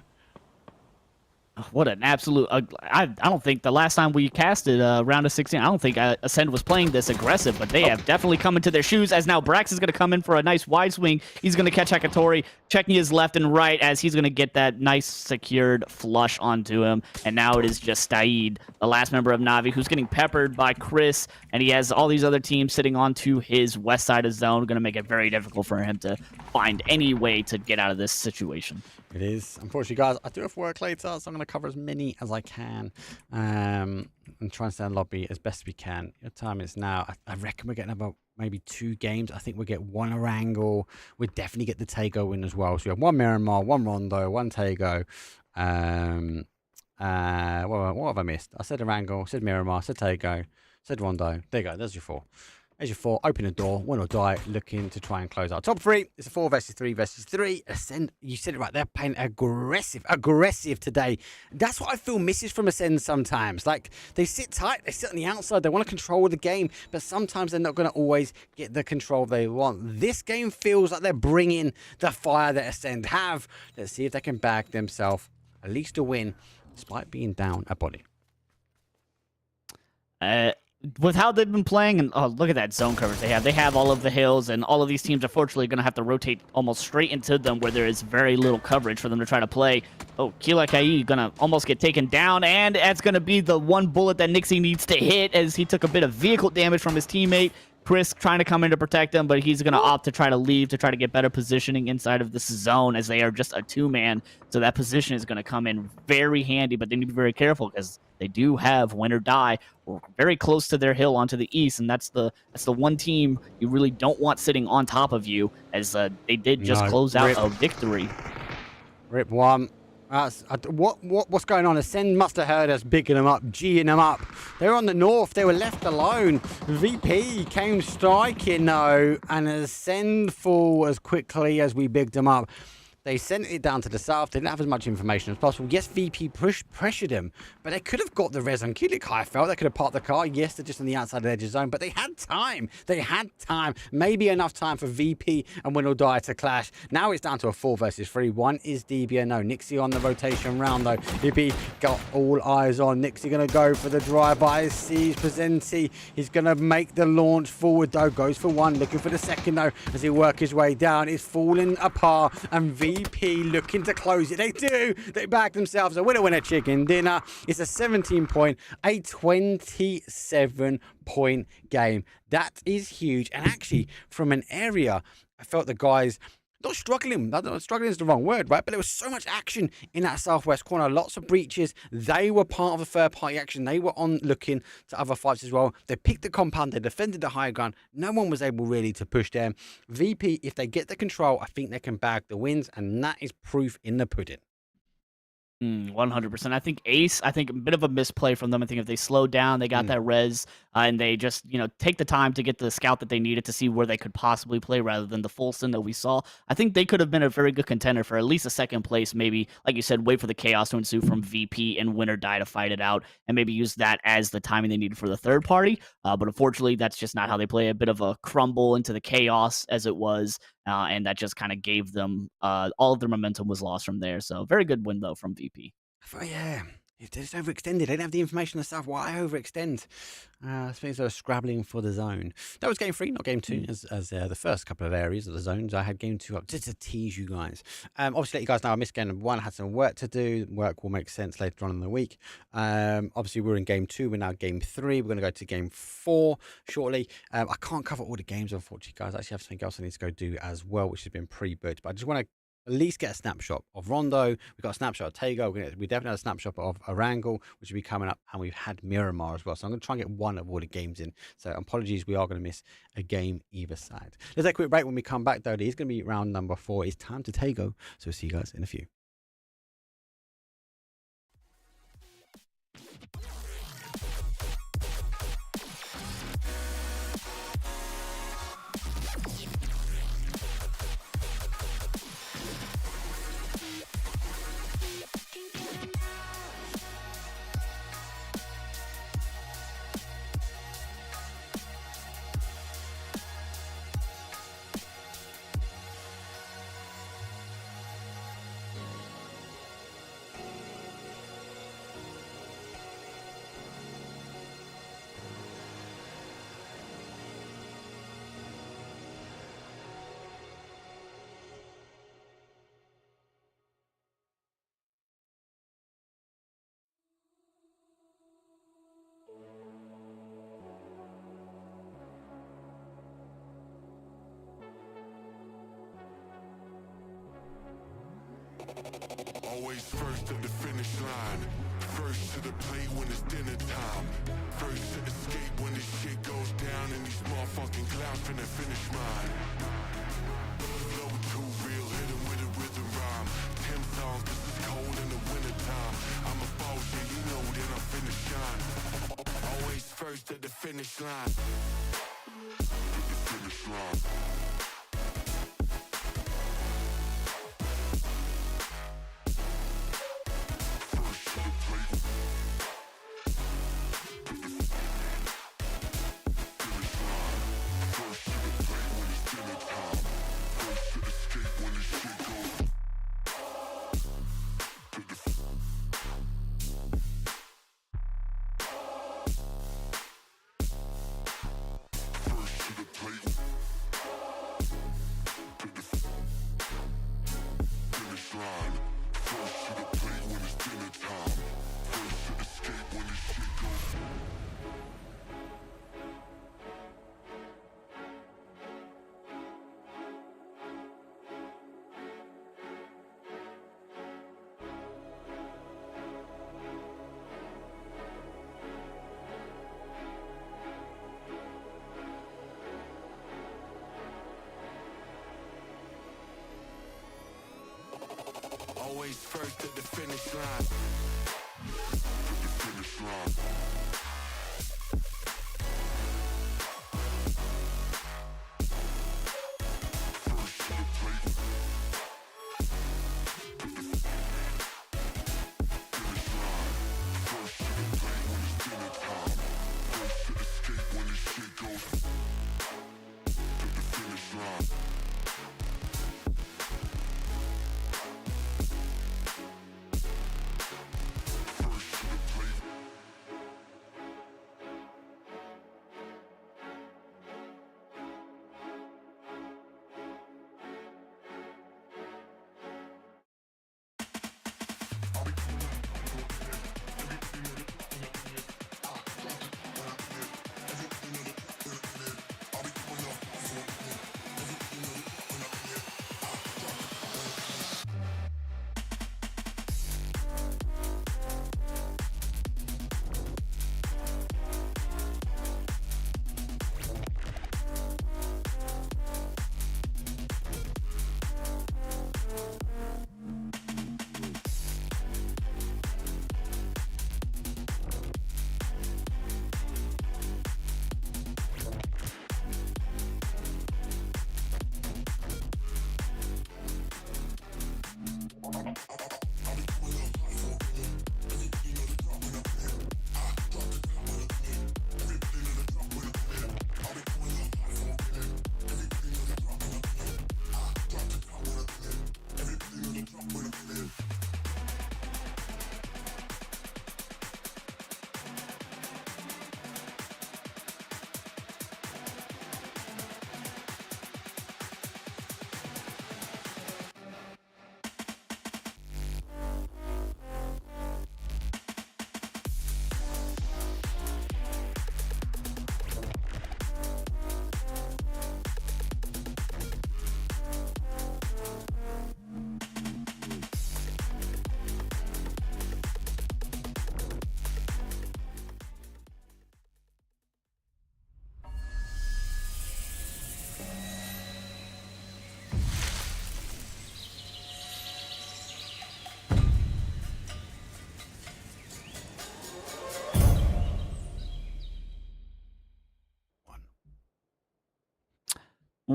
What an absolute... I don't think the last time we casted round of 16, I don't think Ascend was playing this aggressive, but they have definitely come into their shoes, as now Brax is going to come in for a nice wide swing. He's going to catch Hakatori, checking his left and right, as he's going to get that nice secured flush onto him. And now it is just Saeed, the last member of Na'Vi, who's getting peppered by Chris, and he has all these other teams sitting onto his west side of zone, going to make it very difficult for him to find any way to get out of this situation. It is. Unfortunately, guys, I do have work later, so I'm going to cover as many as I can and try and stay in lobby as best we can. Your time is now. I reckon we're getting about maybe 2 games. I think we'll get 1 Orangle. We'll definitely get the Tego win as well. So we have 1 Miramar, 1 Rondo, 1 Tego. What have I missed? I said Orangle, said Miramar, said Tego, said Rondo. There you go. There's your 4. There's your 4. Open the door. Win or Die. Looking to try and close out. Top 3. It's a 4 versus 3 versus 3. Ascend. You said it right. They're playing aggressive today. That's what I feel misses from Ascend sometimes. Like, they sit tight. They sit on the outside. They want to control the game. But sometimes they're not going to always get the control they want. This game feels like they're bringing the fire that Ascend have. Let's see if they can bag themselves at least a win, despite being down a body. With how they've been playing, and oh, look at that zone coverage they have. They have all of the hills, and all of these teams, unfortunately, going to have to rotate almost straight into them where there is very little coverage for them to try to play. Oh, Kila Kai going to almost get taken down, and that's going to be the one bullet that Nixie needs to hit, as he took a bit of vehicle damage from his teammate. Chris trying to come in to protect him, but he's going to opt to try to leave to try to get better positioning inside of this zone, as they are just a 2-man. So that position is going to come in very handy, but they need to be very careful because they do have Win or Die very close to their hill onto the east, and that's the one team you really don't want sitting on top of you, as they did just close out a victory. Rip 1. What's going on? Ascend must have heard us bigging them up, G'ing them up. They were on the north. They were left alone. VP came striking though, and Ascend fall as quickly as we bigged them up. They sent it down to the south. They didn't have as much information as possible. Yes, VP pressured him, but they could have got the res on Kulik, I felt. They could have parked the car. Yes, they're just on the outside of the edge of zone, but they had time. They had time. Maybe enough time for VP and Win or Die to clash. Now it's down to a 4 versus 3. 1 is DBA. No, Nixie on the rotation round, though. VP got all eyes on. Nixie going to go for the drive-by. Sees Presenti. He's going to make the launch forward, though. Goes for 1. Looking for the second, though, as he works his way down. It's falling apart, and VP VP looking to close it. They do. They back themselves a winner chicken dinner. It's a 17-point, a 27-point game. That is huge. And actually, from an area, I felt the guys not struggling. Struggling is the wrong word, right? But there was so much action in that southwest corner. Lots of breaches. They were part of the third-party action. They were on looking to other fights as well. They picked the compound. They defended the high ground. No one was able really to push them. VP, if they get the control, I think they can bag the wins, and that is proof in the pudding. 100%. I think Ace, a bit of a misplay from them. I think if they slowed down, they got that res, and they just, take the time to get the scout that they needed to see where they could possibly play rather than the full send that we saw. I think they could have been a very good contender for at least a second place, maybe, like you said, wait for the chaos to ensue from VP and win or die to fight it out, and maybe use that as the timing they needed for the third party. But unfortunately, that's just not how they play. A bit of a crumble into the chaos as it was. And that just kind of gave them all of their momentum was lost from there. So very good win, though, from VP. Yeah, they just overextended. They didn't have the information and stuff. Why overextend? Things are scrabbling for the zone. That was game 3, not game 2, as the first couple of areas of the zones. I had game 2 up just to tease you guys. Obviously, let you guys know I missed game 1. I had some work to do. Work will make sense later on in the week. Obviously, we're in game 2. We're now game 3. We're going to go to game 4 shortly. I can't cover all the games, unfortunately, guys. I actually have something else I need to go do as well, which has been pre-booked. But I just want to at least get a snapshot of Rondo. We've got a snapshot of Tego. We definitely have a snapshot of Erangel, which will be coming up, and we've had Miramar as well. So I'm going to try and get one of all the games in. So apologies, we are going to miss a game either side. Let's take a quick break. When we come back, though, it is going to be round number 4. It's time to Tego. So we'll see you guys in a few. Always first at the finish line. First to the plate when it's dinner time. First to escape when this shit goes down and these motherfucking clouds finna finish mine. Flow too real, hit 'em with a rhythm rhyme. 10 songs, this is cold in the winter time. I'm a boss, yeah, you know, then I'm finna shine. Always first at the finish line. At the finish line. Always first at the finish line. At the finish line. First to the plate. Finish line. First to the plate when it's dinner time. First to escape when this shit goes. To the finish line.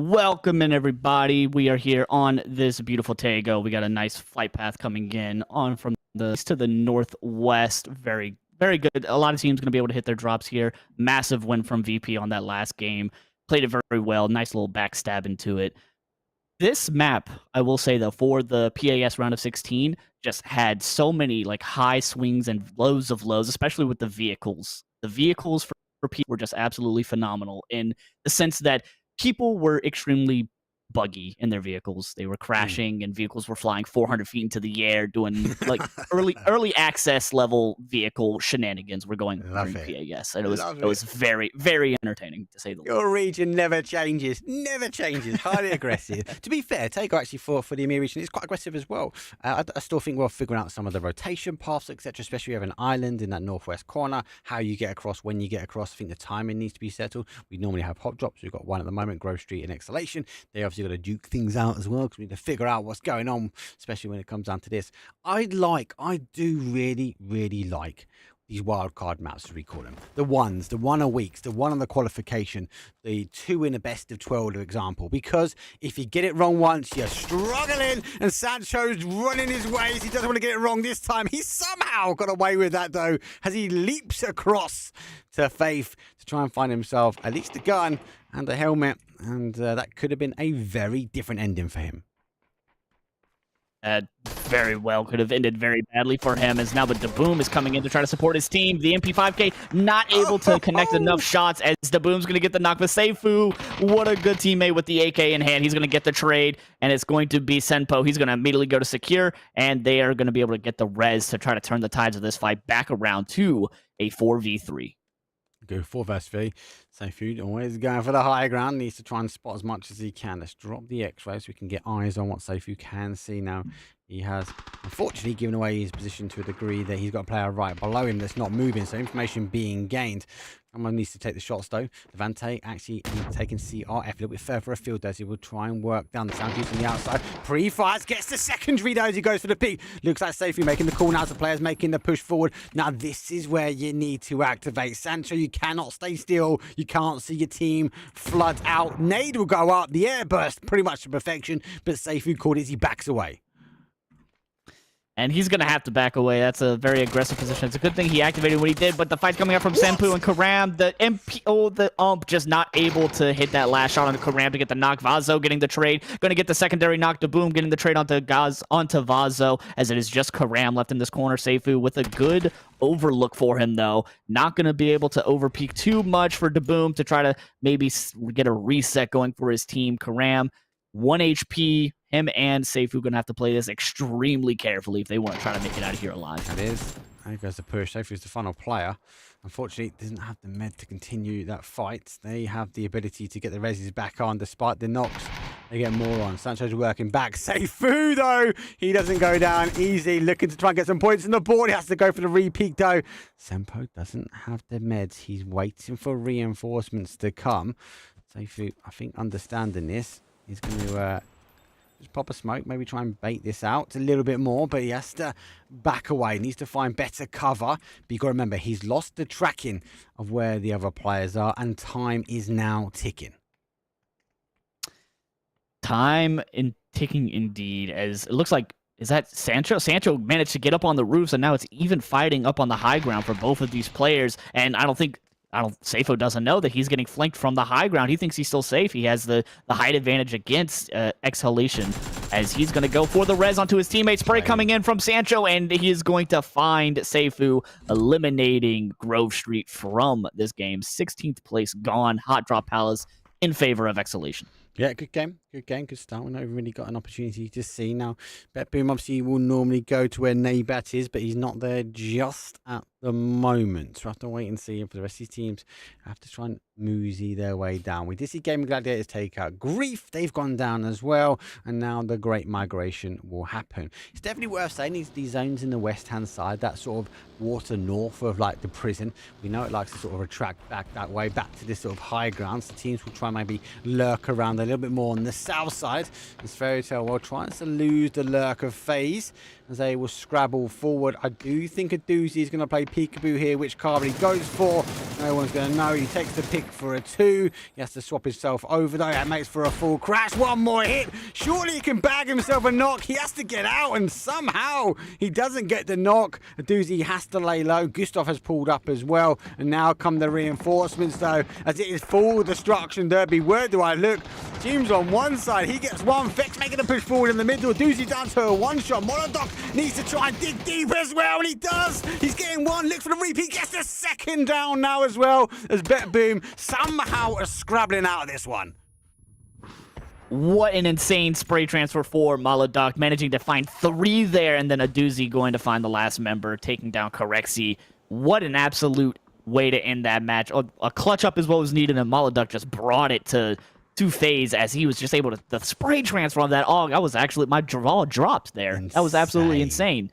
Welcome in, everybody. We are here on this beautiful Tago. We got a nice flight path coming in on from the east to the northwest. Very, very good. A lot of teams going to be able to hit their drops here. Massive win from VP on that last game. Played it very well. Nice little backstab into it. This map, I will say, though, for the PAS round of 16, just had so many like high swings and lows of lows, especially with the vehicles. The vehicles for people were just absolutely phenomenal in the sense that people were extremely buggy in their vehicles. They were crashing and vehicles were flying 400 feet into the air doing like early access level vehicle shenanigans were going on in PAS. And it was very, very entertaining, to say the least. Your region never changes. Never changes. Highly aggressive. To be fair, Tago actually for the EMEA region is quite aggressive as well. I still think we're figuring out some of the rotation paths, etc., especially we have an island in that northwest corner, how you get across, when you get across. I think the timing needs to be settled. We normally have hot drops. We've got one at the moment, Grove Street and Exhalation. They obviously got to duke things out as well because we need to figure out what's going on, especially when it comes down to this. I do really, really like these wildcard maps, as we call them. The ones, the 1 a weeks, the one on the qualification, the 2 in a best of 12, for example. Because if you get it wrong once, you're struggling, and Sancho's running his ways. He doesn't want to get it wrong this time. He somehow got away with that, though, as he leaps across to Faith to try and find himself at least a gun and a helmet. And that could have been a very different ending for him. Very well could have ended very badly for him, as now the Daboom is coming in to try to support his team. The MP5K not able to connect enough shots, as Daboom's going to get the knock. But Seifu, what a good teammate with the AK in hand. He's going to get the trade, and it's going to be Senpo. He's going to immediately go to secure, and they are going to be able to get the res to try to turn the tides of this fight back around to a 4v3. Go 4 vs 3. Seifu always going for the high ground. Needs to try and spot as much as he can. Let's drop the X-ray so we can get eyes on what Seifu can see now. He has, unfortunately, given away his position to a degree that he's got a player right below him that's not moving, so information being gained. Someone needs to take the shots, though. Devante actually taking CRF a little bit further afield as he will try and work down the sound from the outside. Pre-fires, gets the secondary, though, as he goes for the peak. Looks like Seifu making the call now, the players making the push forward. Now, this is where you need to activate. Sancho, you cannot stay still. You can't see your team flood out. Nade will go up. The air burst pretty much to perfection, but Seifu called it as he backs away. And he's going to have to back away. That's a very aggressive position. It's a good thing he activated what he did, but the fight's coming up from Senpu and Karam. The MPO, the ump, just not able to hit that last shot on Karam to get the knock. Vazo getting the trade. Going to get the secondary knock. Daboom getting the trade onto Vazo, as it is just Karam left in this corner. Seifu with a good overlook for him, though. Not going to be able to overpeak too much for Daboom to try to maybe get a reset going for his team. Karam, 1 HP. Him and Seifu going to have to play this extremely carefully if they want to try to make it out of here alive. That is. There goes the push. Seifu's the final player. Unfortunately, doesn't have the med to continue that fight. They have the ability to get the reses back on despite the knocks. They get more on. Sancho's working back. Seifu, though, he doesn't go down easy. Looking to try and get some points on the board. He has to go for the re-peak, though. Senpo doesn't have the meds. He's waiting for reinforcements to come. Seifu, I think, understanding this, he's going to just pop a smoke, maybe try and bait this out a little bit more, but he has to back away. Needs to find better cover. But you've got to remember, he's lost the tracking of where the other players are, and time is now ticking. Time in ticking indeed, as it looks like, is that Sancho? Sancho managed to get up on the roofs, and now it's even fighting up on the high ground for both of these players, and Seifu doesn't know that he's getting flanked from the high ground. He thinks he's still safe. He has the height advantage against Exhalation, as he's going to go for the res onto his teammate. Spray coming in from Sancho, and he is going to find Seifu, eliminating Grove Street from this game. 16th place gone. Hot Drop Palace in favor of Exhalation. Yeah, good game. Good game. Good start. We've not really got an opportunity to see. Now, BetBoom obviously will normally go to where Nabat is, but he's not there just at the moment. So we'll have to wait and see. For the rest of these teams, have to try and moosey their way down. We did see Gaming Gladiators take out Grief. They've gone down as well. And now the Great Migration will happen. It's definitely worth saying these zones in the west-hand side, that sort of water north of like the prison. We know it likes to sort of retract back that way, back to this sort of high ground. So teams will try and maybe lurk around a little bit more on the south side. As Fairy Tail will try to lose the lurk of phase as they will scrabble forward. I do think a doozy is going to play peekaboo here, which Carvey goes for. No one's going to know. He takes the pick for a 2. He has to swap himself over, though. That makes for a full crash. One more hit. Surely he can bag himself a knock. He has to get out, and somehow he doesn't get the knock. Doozy has to lay low. Gustav has pulled up as well. And now come the reinforcements, though, as it is full destruction derby. Where do I look? Jim's on one side. He gets one. Vex making a push forward in the middle. Doozy down to a one-shot. Molotov needs to try and dig deep as well, and he does. He's getting one. Look for the repeat. Gets the second down now as well, as Bet Boom somehow are scrabbling out of this one. What an insane spray transfer for Molotov, managing to find 3 there, and then a Doozy going to find the last member, taking down Corexi. What an absolute way to end that match. A clutch up is what was needed, and Molotov just brought it to FaZe as he was just able to the spray transfer on that. Oh, that was actually, my jaw dropped there. Insane. That was absolutely insane.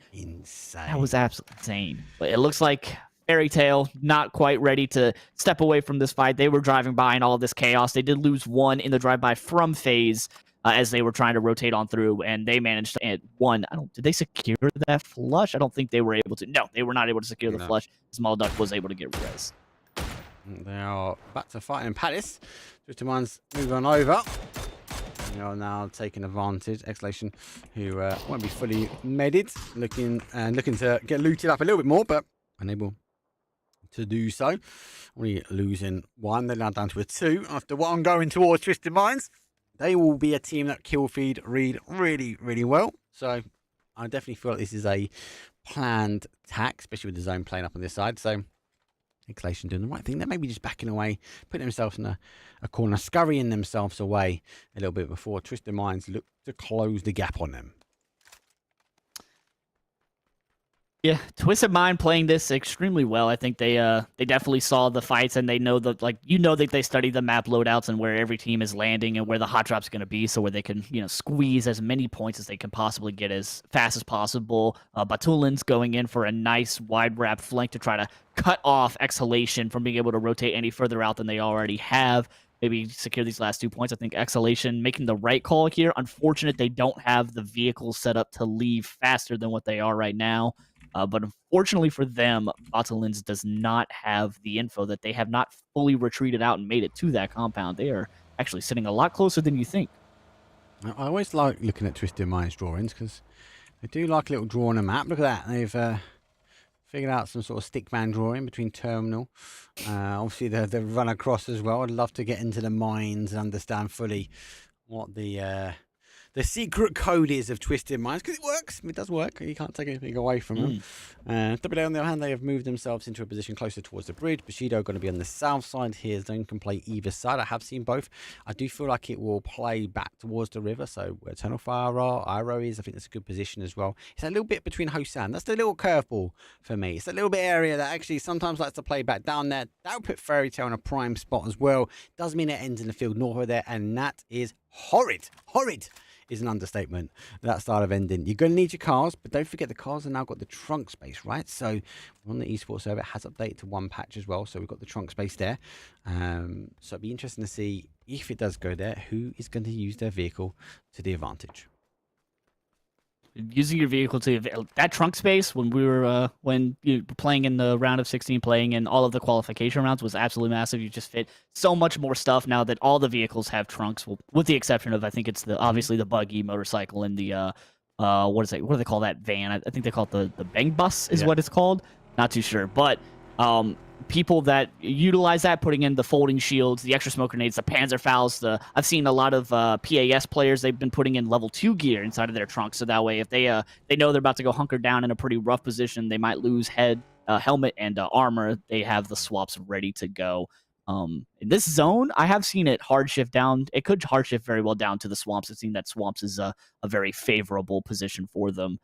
That was absolutely insane. But it looks like Fairy Tail not quite ready to step away from this fight. They were driving by in all of this chaos. They did lose 1 in the drive-by from FaZe as they were trying to rotate on through, and they managed to get 1. Did they secure that flush? I don't think they were able to. No, they were not able to secure the flush. Small Duck was able to get res. They are back to fighting in Palace. Twisted Minds move on over. They are now taking advantage. Exhalation, who won't be fully medded, looking to get looted up a little bit more, but unable to do so. Only losing 1. They're now down to a 2 after what I'm going towards Twisted Minds. They will be a team that kill feed read really, really well. So I definitely feel like this is a planned attack, especially with the zone playing up on this side. So Exhalation doing the right thing. They're maybe just backing away, putting themselves in a corner, scurrying themselves away a little bit before Twisted Minds look to close the gap on them. Yeah, Twisted Mind playing this extremely well. I think they definitely saw the fights, and they know that that they study the map loadouts and where every team is landing and where the hot drop's going to be, so where they can squeeze as many points as they can possibly get as fast as possible. Batulin's going in for a nice wide wrap flank to try to cut off Exhalation from being able to rotate any further out than they already have. Maybe secure these last 2 points. I think Exhalation making the right call here. Unfortunate they don't have the vehicles set up to leave faster than what they are right now. But unfortunately for them, Botulins does not have the info that they have not fully retreated out and made it to that compound. They are actually sitting a lot closer than you think. I always like looking at Twisted Minds drawings because they do like a little draw on a map. Look at that. They've figured out some sort of stickman drawing between terminal. Obviously, the run across as well. I'd love to get into the mines and understand fully what the secret code is of Twisted Minds, because it works. It does work. You can't take anything away from them. WA, on the other hand, they have moved themselves into a position closer towards the bridge. Bushido going to be on the south side here. Zone can play either side. I have seen both. I do feel like it will play back towards the river, so where Eternal Fire are, Iro is, I think that's a good position as well. It's a little bit between Hosan. That's the little curveball for me. It's a little bit area that actually sometimes likes to play back down there. That will put Fairy Tail in a prime spot as well. Does mean it ends in the field north of there, and that is horrid. Horrid is an understatement, that style of ending. You're going to need your cars, but don't forget the cars have now got the trunk space, right? So on the esports server, it has updated to 1 patch as well, so we've got the trunk space there. So it'd be interesting to see, if it does go there, who is going to use their vehicle to the advantage. Using your vehicle to that trunk space when we were playing in the round of 16, playing in all of the qualification rounds, was absolutely massive. You just fit so much more stuff now that all the vehicles have trunks, well, with the exception of, I think it's obviously the buggy, motorcycle, and the what do they call that van? I think they call it the bang bus is what it's called. Not too sure, but people that utilize that, putting in the folding shields, the extra smoke grenades, the Panzerfaust. I've seen a lot of PAS players, they've been putting in level 2 gear inside of their trunks, so that way if they know they're about to go hunker down in a pretty rough position, they might lose helmet and armor, they have the swaps ready to go. In this zone, I have seen it hard shift down. It could hard shift very well down to the swamps. I've seen that swamps is a very favorable position for them.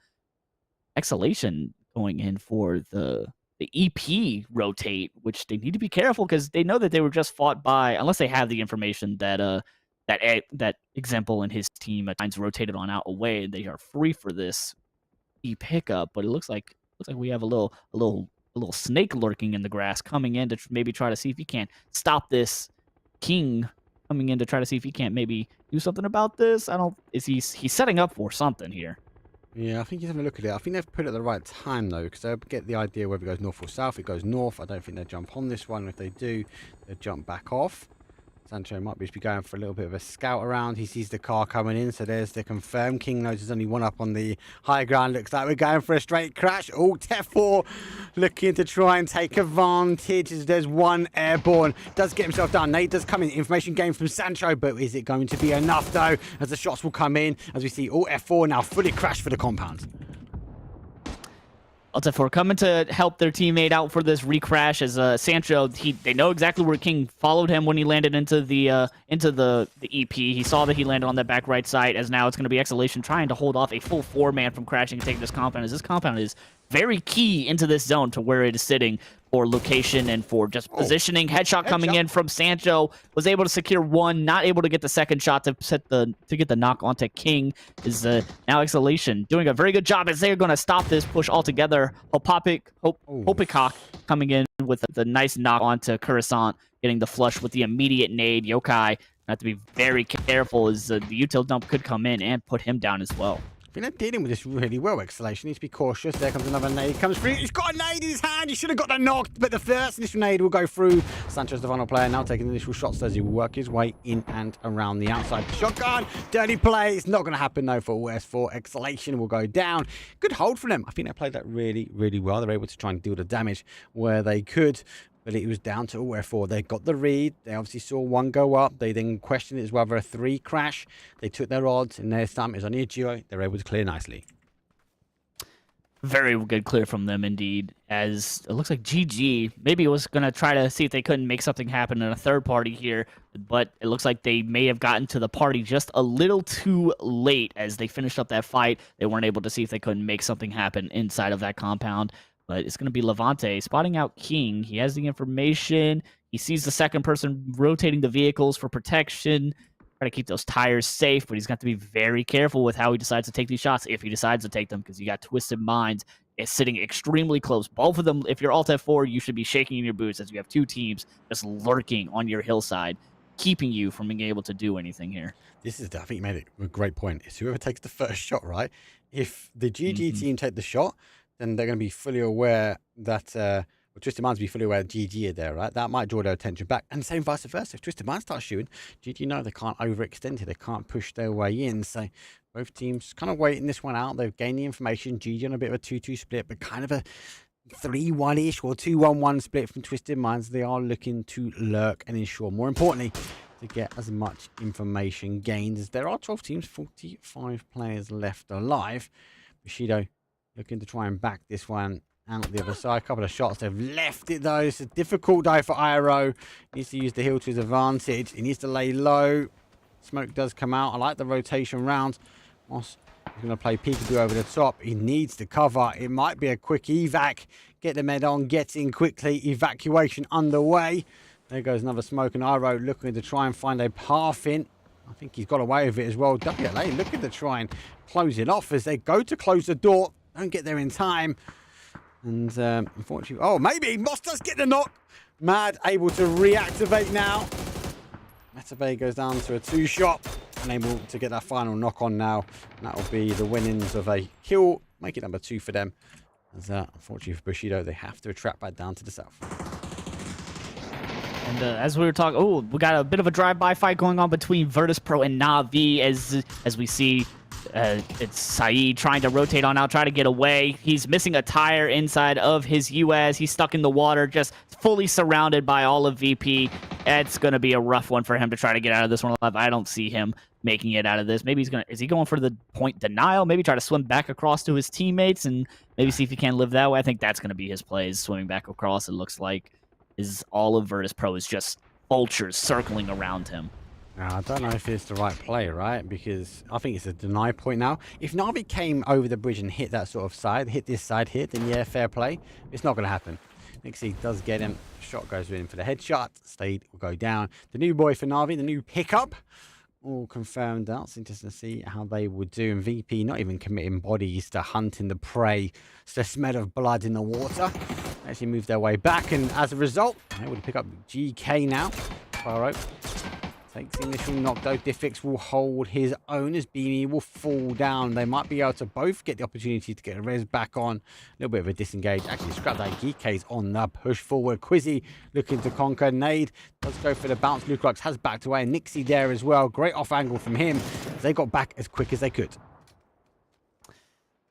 Exhalation going in for the EP rotate, which they need to be careful because they know that they were just fought by, unless they have the information that that Example and his team at times rotated on out away, they are free for this E pickup. But it looks like we have a little snake lurking in the grass, coming in to maybe try to see if he can't stop this king, coming in to try to see if he can't maybe do something about this. He's setting up for something here. Yeah, I think he's having a look at it. I think they've put it at the right time, though, because they'll get the idea whether it goes north or south. It goes north. I don't think they'll jump on this one. If they do, they'll jump back off. Sancho might be going for a little bit of a scout around. He sees the car coming in, so there's the confirm. King knows there's only one up on the high ground. Looks like we're going for a straight crash. Oh, Tef4 looking to try and take advantage as there's one airborne. Does get himself down. Nate does come in. Information gain from Sancho, but is it going to be enough, though, as the shots will come in, as we see all F4 now fully crashed for the compound. Alt-F4 coming to help their teammate out for this recrash as Sancho, they know exactly where King followed him when he landed into the EP. He saw that he landed on that back right side, as now it's going to be Exhalation trying to hold off a full 4-man from crashing and taking this compound, as this compound is very key into this zone to where it is sitting for location and for just positioning. Headshot coming in from Sancho, was able to secure one, not able to get the second shot to get the knock onto King. Is now Exhalation doing a very good job as they're going to stop this push altogether. Hopikok coming in with the nice knock onto Coruscant, getting the flush with the immediate nade. Yokai have to be very careful as the util dump could come in and put him down as well. I think they're dealing with this really well. Exhalation needs to be cautious. There comes another nade. Comes through. He's got a nade in his hand. He should have got the knock, but the first initial nade will go through. Sancho's the final player now taking the initial shots as he will work his way in and around the outside. Shotgun. Dirty play. It's not going to happen, though, for OS4. Exhalation will go down. Good hold from them. I think they played that really, really well. They're able to try and deal the damage where they could. But it was down to F4. They got the read. They obviously saw one go up. They then questioned it as whether a 3 crash. They took their odds, and their time is only a duo. They're able to clear nicely. Very good clear from them indeed, as it looks like GG maybe was going to try to see if they couldn't make something happen in a third party here, but it looks like they may have gotten to the party just a little too late as they finished up that fight. They weren't able to see if they couldn't make something happen inside of that compound. But it's going to be Levante spotting out King. He has the information. He sees the second person rotating the vehicles for protection. Try to keep those tires safe, but he's got to be very careful with how he decides to take these shots, if he decides to take them, because you got Twisted Minds is sitting extremely close. Both of them, if you're Alt F4, you should be shaking in your boots as you have two teams just lurking on your hillside, keeping you from being able to do anything here. This is, I think you made it a great point. It's whoever takes the first shot, right? If the GG team take the shot, then they're going to be fully aware that Twisted Minds will be fully aware that GG are there, right? That might draw their attention back. And same vice versa. If Twisted Minds start shooting, GG know they can't overextend it. They can't push their way in. So both teams kind of waiting this one out. They've gained the information. GG on a bit of a 2-2 split, but kind of a 3-1-ish or 2-1-1 split from Twisted Minds. They are looking to lurk and ensure, more importantly, to get as much information gained, as there are 12 teams, 45 players left alive. Bushido looking to try and back this one out the other side. A couple of shots. They've left it, though. It's a difficult day for Iroh. He needs to use the hill to his advantage. He needs to lay low. Smoke does come out. I like the rotation round. Moss is going to play peekaboo over the top. He needs to cover. It might be a quick evac. Get the med on. Get in quickly. Evacuation underway. There goes another smoke, and Iroh looking to try and find a path in. I think he's got away with it as well. WLA looking to try and close it off as they go to close the door. Don't get there in time. And unfortunately, oh, maybe Moss does get the knock. Mad able to reactivate now. Metabay goes down to a 2-shot. Unable to get that final knock on now. And that will be the winnings of a kill. Make it number 2 for them. As unfortunately for Bushido, they have to attract back down to the south. And as we were talking, we got a bit of a drive-by fight going on between Virtus Pro and Na'Vi as we see it's Saeed trying to rotate on out, try to get away. He's missing a tire inside of his US. He's stuck in the water, just fully surrounded by all of VP. It's going to be a rough one for him to try to get out of this one alive. I don't see him making it out of this. Maybe is he going for the point denial? Maybe try to swim back across to his teammates and maybe see if he can live that way. I think that's going to be his plays, swimming back across. It looks like all of Virtus Pro is just vultures circling around him. Now, I don't know if it's the right play, right? Because I think it's a deny point now. If Na'Vi came over the bridge and hit that sort of side, hit this side hit, then yeah, fair play. It's not going to happen. Nixie does get him. Shot goes in for the headshot. Stade will go down. The new boy for Na'Vi, the new pickup, all confirmed out. It's interesting to see how they would do. And VP not even committing bodies to hunting the prey. It's the smell of blood in the water. Actually move their way back, and as a result, they would pick up GK now. Faro Takes the initial knock though. Diffix will hold his own as Beanie will fall down. They might be able to both get the opportunity to get a res back on. A little bit of a disengage. Actually, scrap that. Geeke's on the push forward. Quizzy looking to conquer. Nade does go for the bounce. Lukrux has backed away. Nixie there as well. Great off angle from him. They got back as quick as they could.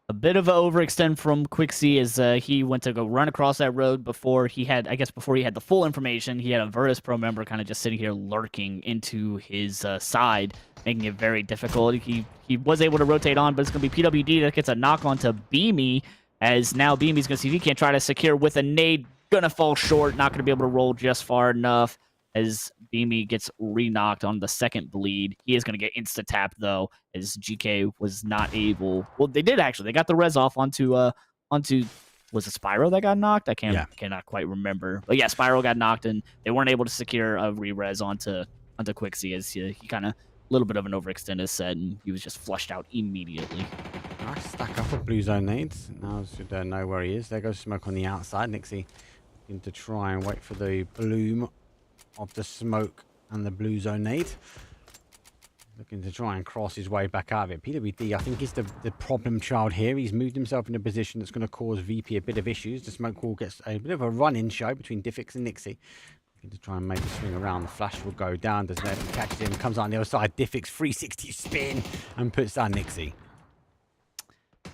A bit of an overextend from Quixie as he went to go run across that road before he had, before he had the full information. He had a Virtus Pro member kind of just sitting here lurking into his side, making it very difficult. He was able to rotate on, but it's going to be PWD that gets a knock onto Beamy, as now Beamy's going to see if he can't try to secure with a nade. Going to fall short, not going to be able to roll just far enough as Beamy gets re-knocked on the second bleed. He is going to get insta-tapped, though, as GK was not able... Well, they did, actually. They got the res off onto... Was it Spyro that got knocked? I cannot quite remember. But yeah, Spyro got knocked, and they weren't able to secure a re-res onto Quixie, as he kind of... A little bit of an overextended set, and he was just flushed out immediately. Nice stack up of blue zone nades. Now should know where he is. There goes smoke on the outside. Nixie looking to try and wait for the bloom of the smoke and the blue zone nade. Looking to try and cross his way back out of it. PWD, I think, is the problem child here. He's moved himself in a position that's going to cause VP a bit of issues. The smoke wall gets a bit of a run-in show between Diffix and Nixie. Looking to try and maybe swing around. The flash will go down. Doesn't let him catch him. Comes on the other side. Diffix 360 spin and puts down Nixie.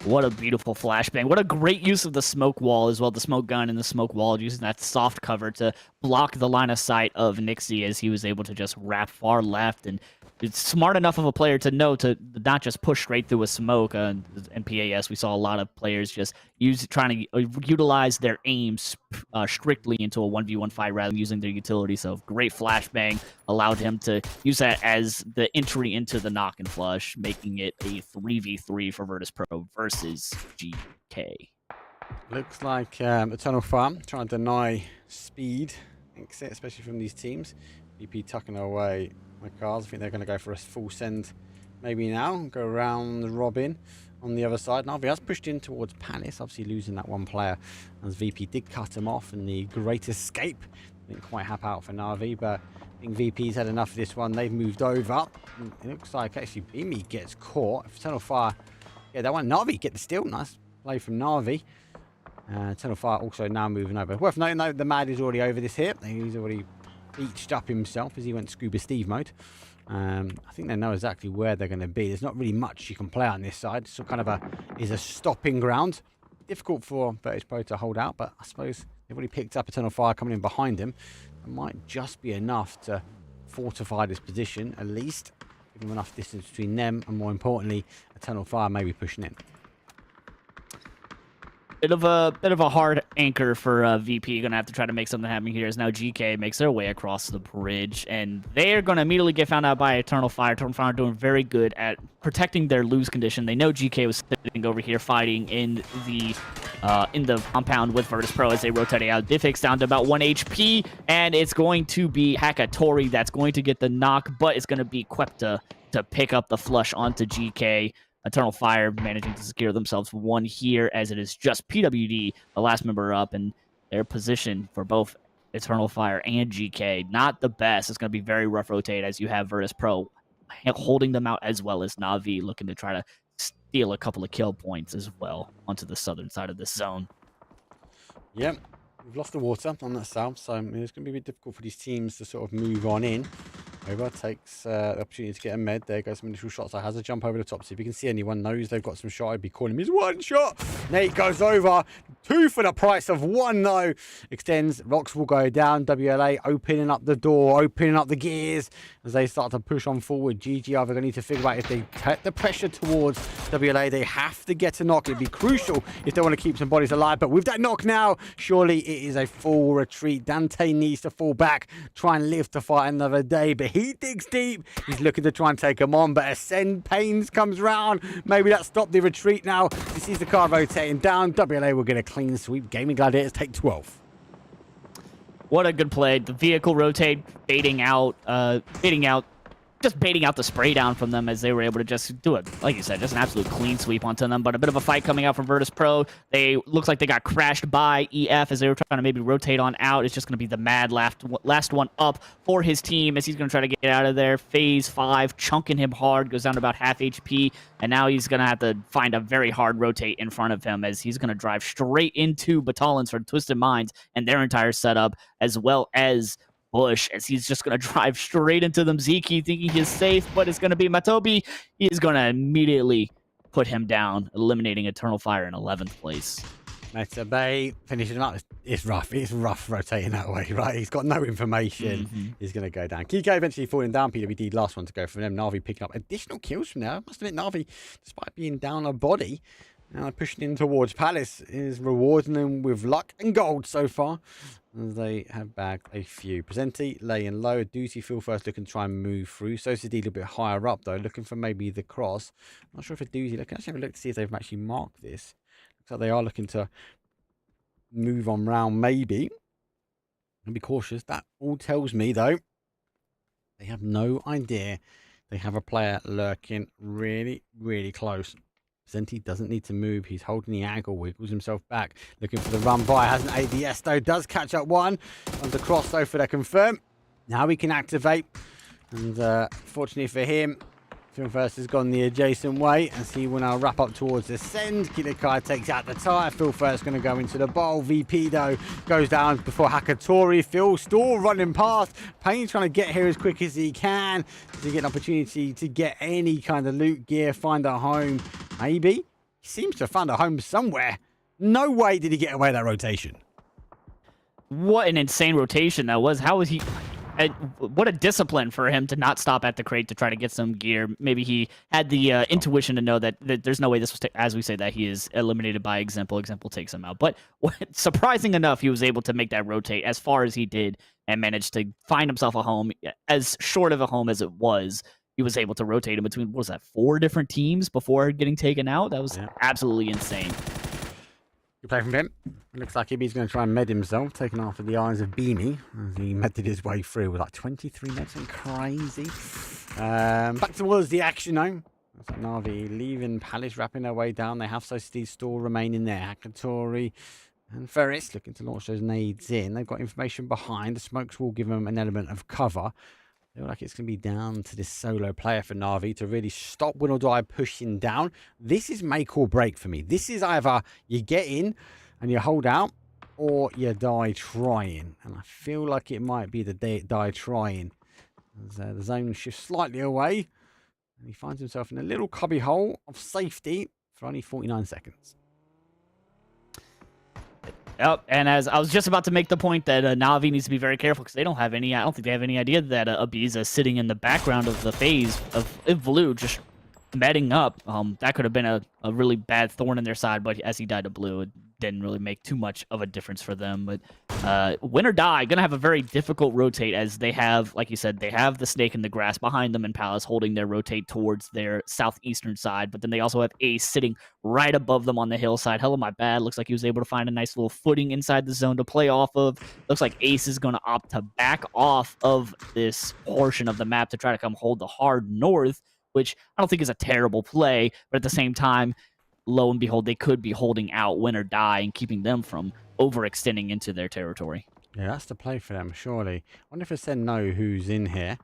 What a beautiful flashbang. What a great use of the smoke wall as well. The smoke gun and the smoke wall, using that soft cover to block the line of sight of Nixie as he was able to just wrap far left. And it's smart enough of a player to know to not just push straight through a smoke. In PAS, we saw a lot of players just trying to utilize their aims strictly into a 1v1 fight rather than using their utility. So great flashbang allowed him to use that as the entry into the knock and flush, making it a 3v3 for Virtus Pro versus GK. Looks like Eternal Farm trying to deny speed, especially from these teams. VP tucking away my cars. I think they're going to go for a full send maybe now. Go around the Robin on the other side. Navi has pushed in towards Palace, obviously losing that one player as VP did cut him off in the Great Escape. Didn't quite hap out for Navi, but I think VP's had enough of this one. They've moved over. And it looks like actually Beamy gets caught. Eternal Fire, yeah, that one. Navi get the steal. Nice play from Navi. Eternal Fire also now moving over. Worth noting though, the Mad is already over this here. He's already beached up himself as he went Scuba Steve mode. I think they know exactly where they're going to be. There's not really much you can play on this side. So kind of is a stopping ground. Difficult for Virtus Pro to hold out, but I suppose they've already picked up Eternal Fire coming in behind him. It might just be enough to fortify this position, at least give them enough distance between them, and more importantly, Eternal Fire maybe pushing in. Bit of a hard anchor for VP. Gonna have to try to make something happen here. As now GK makes their way across the bridge, and they're gonna immediately get found out by Eternal Fire. Eternal Fire doing very good at protecting their lose condition. They know GK was sitting over here fighting in the compound with Virtus Pro as they rotate out. Diffix down to about 1 HP, and it's going to be Hakatori that's going to get the knock, but it's gonna be Quepta to pick up the flush onto GK. Eternal Fire managing to secure themselves one here, as it is just PWD, the last member up, and their position for both Eternal Fire and GK, not the best. It's going to be very rough rotate as you have Virtus Pro holding them out, as well as Na'Vi looking to try to steal a couple of kill points as well onto the southern side of this zone. Yep, we've lost the water on that south, so it's going to be a bit difficult for these teams to sort of move on in. Over takes the opportunity to get a med. There goes some initial shots. I has a jump over the top. So if you can see anyone knows they've got some shot, I'd be calling him his one shot. Nate goes over. 2 for the price of 1 though. Extends. Rocks will go down. WLA opening up the door, opening up the gears as they start to push on forward. GG are going to need to figure out if they take the pressure towards WLA. They have to get a knock. It'd be crucial if they want to keep some bodies alive. But with that knock now, surely it is a full retreat. Dante needs to fall back, try and live to fight another day. But he digs deep. He's looking to try and take him on, but Ascend Pains comes round. Maybe that stopped the retreat now. He sees the car rotating down. WLA will get a clean sweep. Gaming Gladiators take 12. What a good play. The vehicle rotate, baiting out just baiting out the spray down from them as they were able to just do it. Like you said, just an absolute clean sweep onto them. But a bit of a fight coming out from Virtus Pro. They looks like they got crashed by EF as they were trying to maybe rotate on out. It's just going to be the mad last one up for his team as he's going to try to get out of there. Phase 5, chunking him hard, goes down to about half HP. And now he's going to have to find a very hard rotate in front of him as he's going to drive straight into Batalons for Twisted Minds and their entire setup, as well as Bush, as he's just going to drive straight into them. Ziki thinking he's safe, but it's going to be Matobi. He's going to immediately put him down, eliminating Eternal Fire in 11th place. Metabe finishes him up. It's rough. It's rough rotating that way, right? He's got no information. He's going to go down. Kiko eventually falling down. PWD last one to go from them. Na'Vi picking up additional kills from there. Must admit, Na'Vi, despite being down a body, now pushing in towards Palace, is rewarding them with luck and gold so far, as they have bagged a few. Presenti laying low. Doozy Phil first looking to try and move through. Sosa D a little bit higher up though, looking for maybe the cross. Not sure if a Doozy. Let's have a look to see if they've actually marked this. Looks like they are looking to move on round maybe. And be cautious. That all tells me though, they have no idea they have a player lurking really, really close. Zenti doesn't need to move. He's holding the angle, wiggles himself back, looking for the run by. Hasn't ADS though. Does catch up one. On the cross though for the confirm. Now he can activate. And fortunately for him, Film First has gone the adjacent way as he will now wrap up towards the send. Kilikai takes out the tire. Phil First going to go into the bowl. VP though goes down before Hakatori. Phil still running past. Payne trying to get here as quick as he can to get an opportunity to get any kind of loot gear, find a home. Maybe. He seems to have found a home somewhere. No way did he get away that rotation. What an insane rotation that was. How was he... what a discipline for him to not stop at the crate to try to get some gear. Maybe he had the intuition to know that there's no way this was, as we say, that he is eliminated by Example. Example takes him out. But surprising enough, he was able to make that rotate as far as he did and managed to find himself a home, as short of a home as it was. He was able to rotate in between, what was that, 4 different teams before getting taken out? That was absolutely insane. Good play from him. It looks like he's going to try and med himself, taking after the eyes of Beanie as he medded his way through with like 23 meds and crazy. Back towards the action though. Looks like Na'Vi leaving Palace, wrapping their way down. They have Society's still remaining there. Hakatori and Ferris looking to launch those nades in. They've got information behind. The smokes will give them an element of cover. I feel like it's going to be down to this solo player for Na'Vi to really stop Win or Die pushing down. This is make or break for me. This is either you get in and you hold out, or you die trying. And I feel like it might be the die trying. As the zone shifts slightly away, and he finds himself in a little cubby hole of safety for only 49 seconds. Yep, and as I was just about to make the point that Na'Vi needs to be very careful because they don't have any, I don't think they have any idea that Abiza is sitting in the background of the phase of Blue just medding up. That could have been a really bad thorn in their side, but as he died to Blue, it didn't really make too much of a difference for them. But Win or Die, gonna have a very difficult rotate as they have, like you said, they have the snake in the grass behind them and Palace holding their rotate towards their southeastern side, but then they also have Ace sitting right above them on the hillside. Hell of my bad. Looks like he was able to find a nice little footing inside the zone to play off of. Looks like Ace is gonna opt to back off of this portion of the map to try to come hold the hard north, which I don't think is a terrible play, but at the same time, lo and behold, they could be holding out Win or Die and keeping them from overextending into their territory. Yeah, that's the play for them, surely. I wonder if they know who's in here.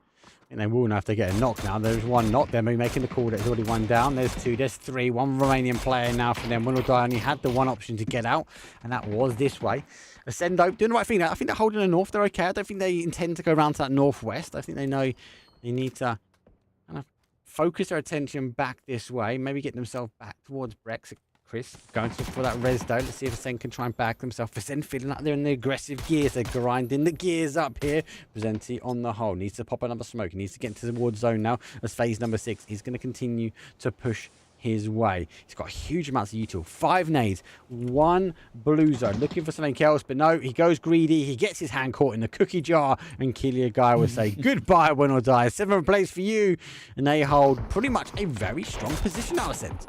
And they will know if they get a knock now. There's one knock. They're making the call. There's already one down. There's 2. There's 3. One Romanian player now for them. Win or Die only had the one option to get out, and that was this way. Ascendo doing the right thing. I think they're holding the north. They're okay. I don't think they intend to go around to that northwest. I think they know they need to kind of focus their attention back this way. Maybe get themselves back towards Brex. Chris going to look for that res though. Let's see if Ascend can try and back themselves. Ascend feeling like they're in the aggressive gears. They're grinding the gears up here. Presenti on the hole. Needs to pop another smoke. He needs to get into the ward zone now as phase number 6. He's going to continue to push his way. He's got huge amounts of util. 5 nades. 1 blue zone. Looking for something else, but no. He goes greedy. He gets his hand caught in the cookie jar, and Kilia Guy will say goodbye, Win or Die. 7th place for you. And they hold pretty much a very strong position now, Ascend.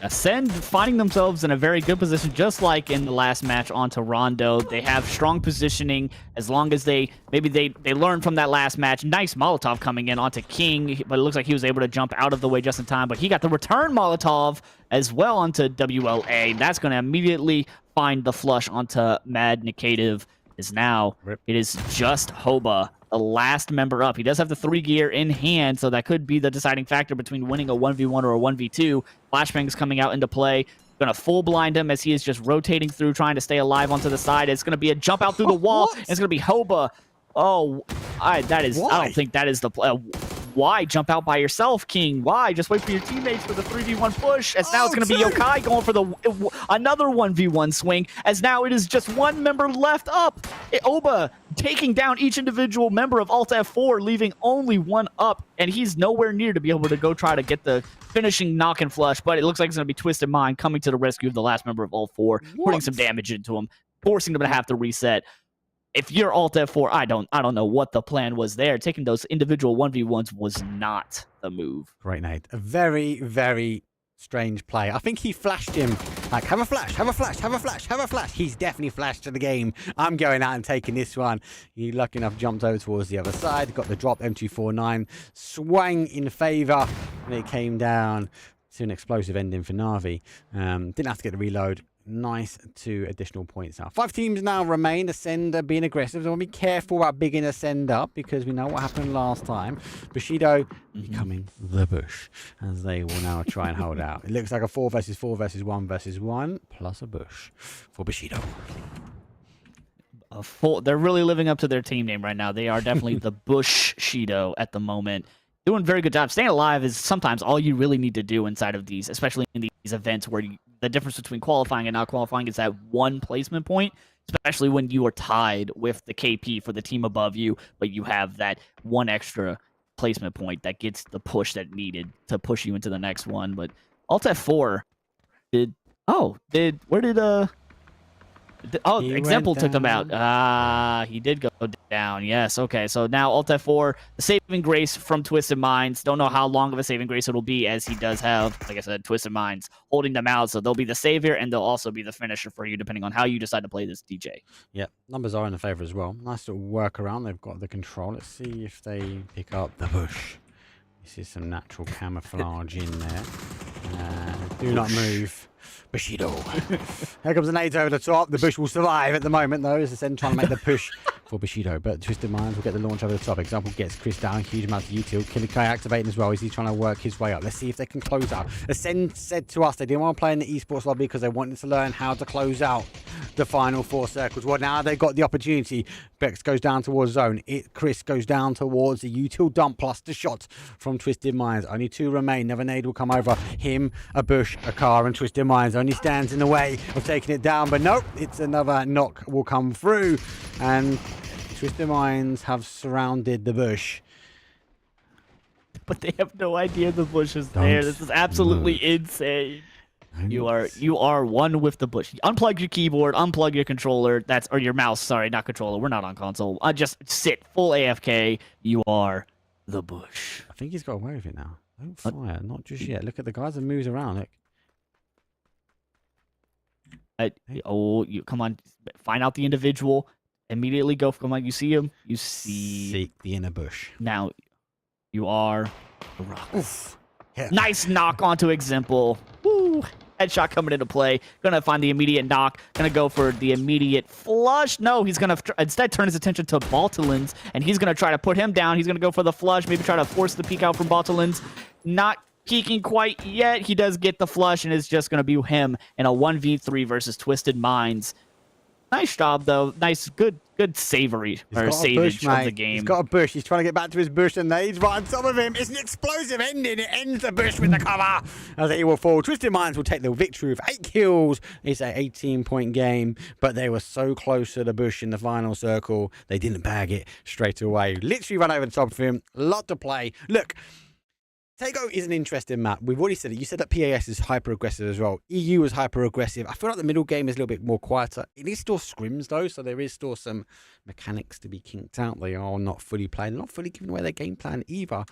Ascend finding themselves in a very good position, just like in the last match onto Rondo. They have strong positioning as long as they learn from that last match. Nice Molotov coming in onto King, but it looks like he was able to jump out of the way just in time. But he got the return Molotov as well onto WLA. That's going to immediately find the flush onto Mad Nicative. Is now it is just Hoba, the last member up. He does have the 3 gear in hand, so that could be the deciding factor between winning a 1v1 or a 1v2. Flashbang's coming out into play. Going to full blind him as he is just rotating through, trying to stay alive onto the side. It's going to be a jump out through the wall. And it's going to be Hoba. Oh, I don't think that is the play. Why jump out by yourself, King? Why? Just wait for your teammates for the 3v1 push. As now it's going to be Yokai going for another 1v1 swing. As now it is just one member left up. Oba taking down each individual member of Alt F4, leaving only one up. And he's nowhere near to be able to go try to get the finishing knock and flush. But it looks like it's going to be Twisted Mind coming to the rescue of the last member of Alt 4, putting some damage into him, forcing them to have to reset. If you're Alt F4, I don't know what the plan was there. Taking those individual 1v1s was not the move. Great nade. A very, very strange play. I think he flashed him like, have a flash, have a flash, have a flash, have a flash. He's definitely flashed to the game. I'm going out and taking this one. He, lucky enough, jumped over towards the other side. Got the drop, M249. Swang in favor. And it came down to an explosive ending for Na'Vi. Didn't have to get the reload. Nice 2 additional points now. 5 teams now remain. Ascend being aggressive. So we'll be careful about bigging Ascend up because we know what happened last time. Bushido becoming the bush as they will now try and hold out. It looks like a 4 versus 4 versus 1 versus 1 plus a bush for Bushido. They're really living up to their team name right now. They are definitely the Bush Shido at the moment. Doing a very good job. Staying alive is sometimes all you really need to do inside of these, especially in these events where the difference between qualifying and not qualifying is that one placement point, especially when you are tied with the KP for the team above you, but you have that one extra placement point that gets the push that needed to push you into the next one. But Alt F4 Example took them out. He did go down. Yes. Okay. So now Alt F4, the saving grace from Twisted Minds. Don't know how long of a saving grace it'll be, as he does have, like I said, Twisted Minds holding them out. So they'll be the savior and they'll also be the finisher for you, depending on how you decide to play this DJ. Yeah, numbers are in the favor as well. Nice little workaround. They've got the control. Let's see if they pick up the bush. This is some natural camouflage in there. Do not move. Bushido. Here comes the nades over the top. The bush will survive at the moment, though, as Ascend trying to make the push for Bushido. But Twisted Minds will get the launch over the top. Example gets Chris down. Huge amounts of util. Killer Kai activating as well. Is he trying to work his way up? Let's see if they can close out. Ascend said to us they didn't want to play in the esports lobby because they wanted to learn how to close out the final 4 circles. Well, now they've got the opportunity. Bex goes down towards zone. Chris goes down towards the util dump plus the shot from Twisted Minds. Only 2 remain. Never nade will come over him, a bush, a car, and Twisted Minds only stands in the way of taking it down. But nope, it's another knock will come through. And Twisted Minds have surrounded the bush. But they have no idea the bush is there. This is absolutely insane. You are one with the bush. Unplug your keyboard, unplug your controller, or your mouse, sorry, not controller. We're not on console. Just sit full AFK. You are the bush. I think he's got away with it now. Don't fire, not just yet. Look at the guys that moves around. Look. You come on, find out the individual. Immediately go. Come on, you see him. You see the inner bush. Now, you are the rock. Yeah. Nice knock onto Example. Woo! Headshot coming into play. Gonna find the immediate knock. Gonna go for the immediate flush. No, he's gonna instead turn his attention to Baltalins, and he's gonna try to put him down. He's gonna go for the flush. Maybe try to force the peek out from Baltalins. Not peeking quite yet. He does get the flush, and it's just gonna be him in a 1v3 versus Twisted Minds. Nice job, though. Nice, good savage of the game. He's got a bush. He's trying to get back to his bush, and he's right on top of him. It's an explosive ending. It ends the bush with the cover. As he will fall. Twisted Minds will take the victory with 8 kills. It's an 18-point game, but they were so close to the bush in the final circle, they didn't bag it straight away. Literally ran over the top of him. A lot to play. Look. Tego is an interesting map. We've already said it. You said that PAS is hyper-aggressive as well. EU is hyper-aggressive. I feel like the middle game is a little bit more quieter. It is still scrims, though, so there is still some mechanics to be kinked out. They are not fully played. They're not fully giving away their game plan either.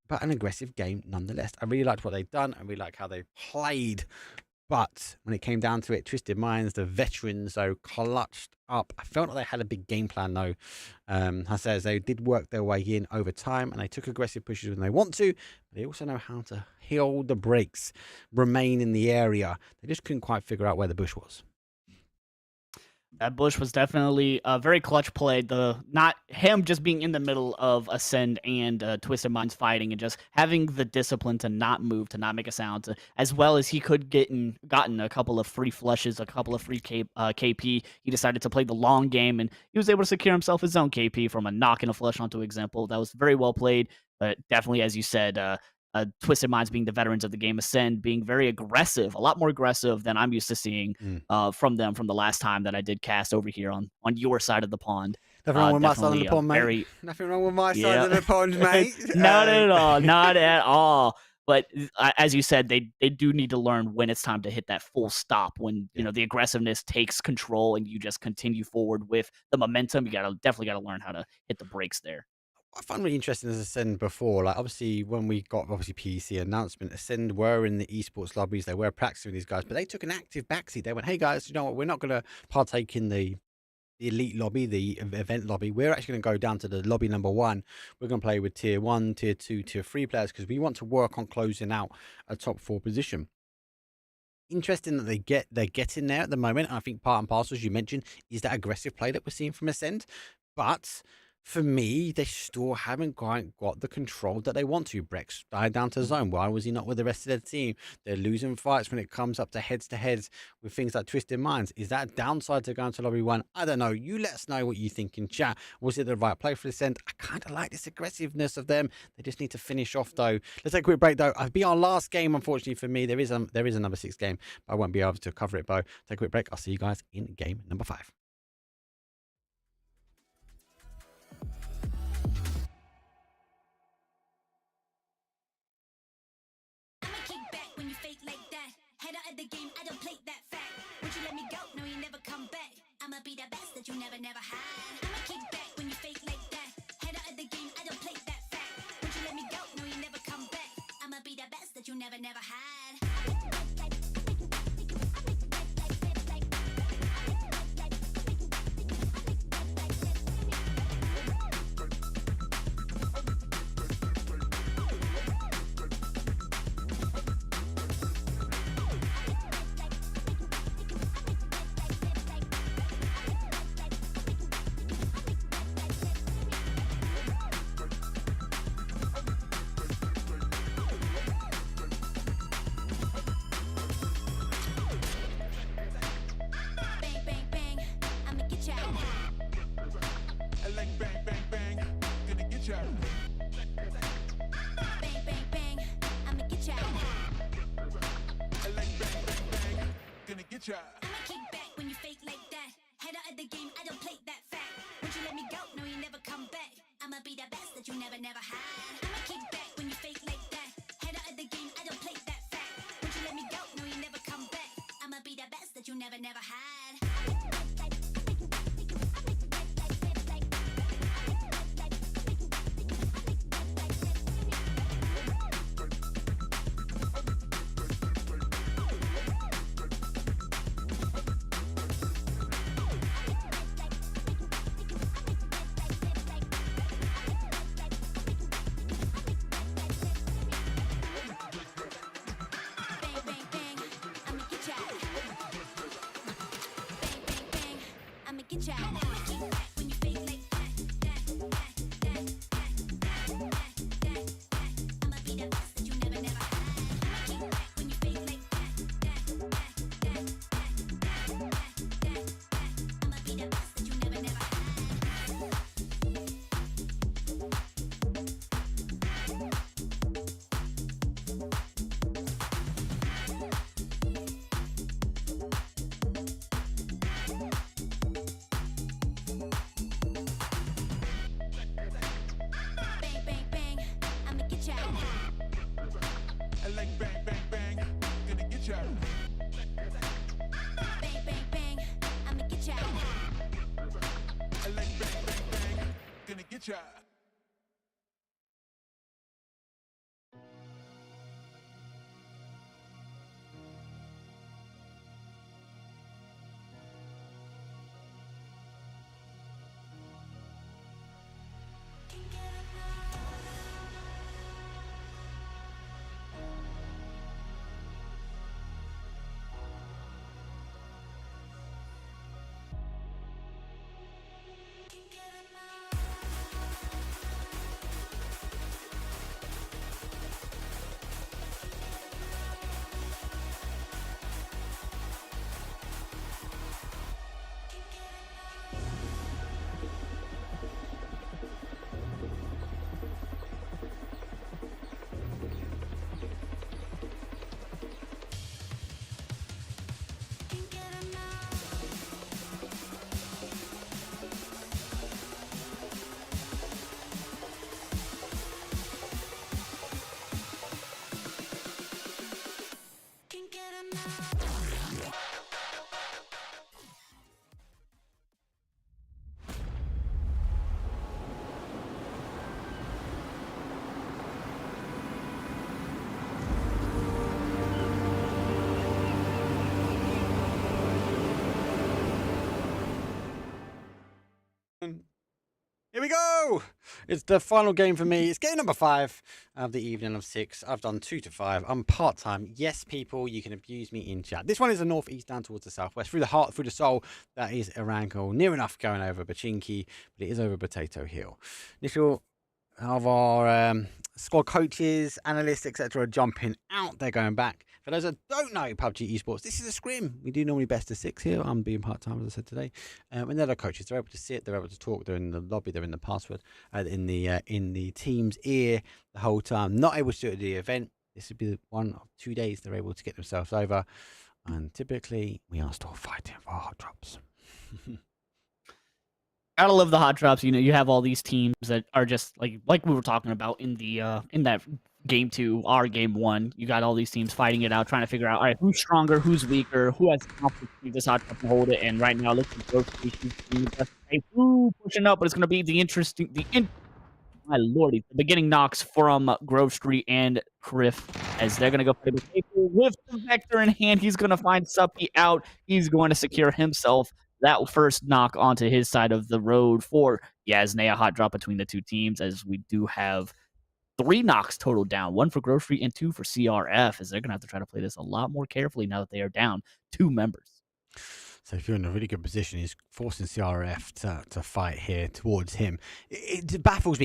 but an aggressive game nonetheless. I really liked what they've done. I really like how they played. But when it came down to it, Twisted Minds, the veterans, though, clutched up. I felt like they had a big game plan, though. I says they did work their way in over time, and they took aggressive pushes when they want to. But they also know how to hold the brakes, remain in the area. They just couldn't quite figure out where the bush was. That bush was definitely a very clutch play. Not him just being in the middle of Ascend and Twisted Minds fighting and just having the discipline to not move, to not make a sound, as well as he could gotten a couple of free flushes, a couple of free KP. He decided to play the long game, and he was able to secure himself his own KP from a knock and a flush onto example. That was very well played, but definitely, as you said, Twisted Minds being the veterans of the game, Ascend being very aggressive, a lot more aggressive than I'm used to seeing from them from the last time that I did cast over here on your side of the pond. Nothing wrong with my side of the pond, mate. Nothing wrong with my side of the pond, mate. Not at all. Not at all. But as you said, they do need to learn when it's time to hit that full stop, when the aggressiveness takes control and you just continue forward with the momentum. You definitely got to learn how to hit the brakes there. I found really interesting as Ascend before, like obviously when we got PEC announcement, Ascend were in the esports lobbies, they were practicing with these guys, but they took an active backseat. They went, hey guys, you know what, we're not going to partake in the elite lobby, the event lobby. We're actually going to go down to the lobby number 1. We're going to play with tier 1, tier 2, tier 3 players because we want to work on closing out a top 4 position. Interesting that they're getting there at the moment. And I think part and parcel, as you mentioned, is that aggressive play that we're seeing from Ascend. But for me, they still haven't quite got the control that they want to. Brex died down to zone. Why was he not with the rest of their team? They're losing fights when it comes up to heads with things like Twisted Minds. Is that a downside to going to lobby 1? I don't know. You let us know what you think in chat. Was it the right play for Ascend? I kind of like this aggressiveness of them. They just need to finish off, though. Let's take a quick break, though. It'll be our last game, unfortunately, for me. There is another 6 game, but I won't be able to cover it, Bo. Take a quick break. I'll see you guys in game number 5. The game, I don't play that fact. Would you let me go? No, you never come back. I'ma be the best that you never had. I'ma kick back when you fake like that. Head out of the game, I don't play that fact. Would you let me go? No, you never come back. I'ma be the best that you never had. I'ma kick back when you fake like that. Head out of the game, I don't play that fact. Would you let me go? No, you never come back. I'ma be the best that you never had. I'ma kick back when you fake like that. Head out of the game, I don't play that fact. Would you let me go? No, you never come back. I'ma be the best that you never had. Gonna get ya. Here we go. It's the final game for me. It's game number 5 of the evening of 6. I've done 2 to 5. I'm part-time. Yes, people, you can abuse me in chat. This one is the northeast down towards the southwest. Through the heart, through the soul. That is Arankle. Near enough going over Bachinki, but it is over Potato Hill. Initial of our squad coaches, analysts, etc. are jumping out. They're going back. For those that don't know PUBG Esports, this is a scrim. We do normally best of 6 here. I'm being part-time, as I said today. And they're the coaches. They're able to sit. They're able to talk. They're in the lobby. They're in the password. In the team's ear the whole time. Not able to do it at the event. This would be 1 of 2 days they're able to get themselves over. And typically, we are still fighting for hot drops. Gotta love the hot drops. You know, you have all these teams that are just like we were talking about in the in that game 2, our game 1. You got all these teams fighting it out, trying to figure out, all right, who's stronger, who's weaker, who has the confidence to this hot drop and hold it. And right now, let's go pushing up, but it's gonna be my lordy, the beginning knocks from Grove Street and Criff as they're gonna go play the paper with the Vector in hand. He's gonna find Suppy out. He's going to secure himself that first knock onto his side of the road for Yasnaya. Hot drop between the two teams, as we do have 3 knocks total down, 1 for Grove Street and 2 for CRF, as they're going to have to try to play this a lot more carefully now that they are down 2 members. So if you're in a really good position, he's forcing CRF to fight here towards him. It baffles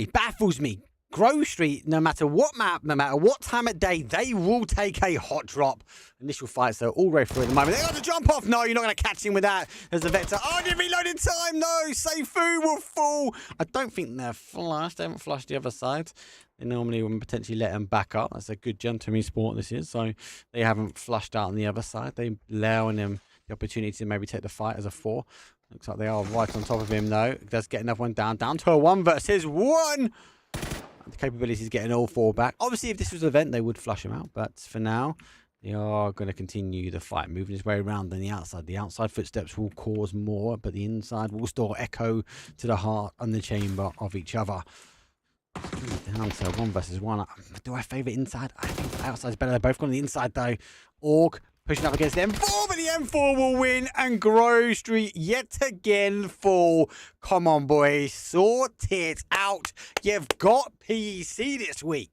me. Grove Street, no matter what map, no matter what time of day, they will take a hot drop. Initial fights, though, all the way through at the moment. They got to jump off. No, you're not going to catch him with that. There's the Vector. Oh, didn't reload in time. No, Seifu will fall. I don't think they're flushed. They haven't flushed the other side. They normally would potentially let them back up. That's a good gentleman sport this is. So they haven't flushed out on the other side. They're allowing them the opportunity to maybe take the fight as a 4. Looks like they are right on top of him, though. Does get another one down. Down to a 1 versus 1. The capability is getting all 4 back. Obviously, if this was an event, they would flush him out. But for now, they are going to continue the fight, moving his way around on the outside. The outside footsteps will cause more, but the inside will still echo to the heart and the chamber of each other. Down to 1 versus 1. Do I favour inside? I think the outside is better. They're both going on the inside, though. Org pushing up against the M4, but the M4 will win, and Grove Street yet again fall. Come on, boys. Sort it out. You've got PEC this week.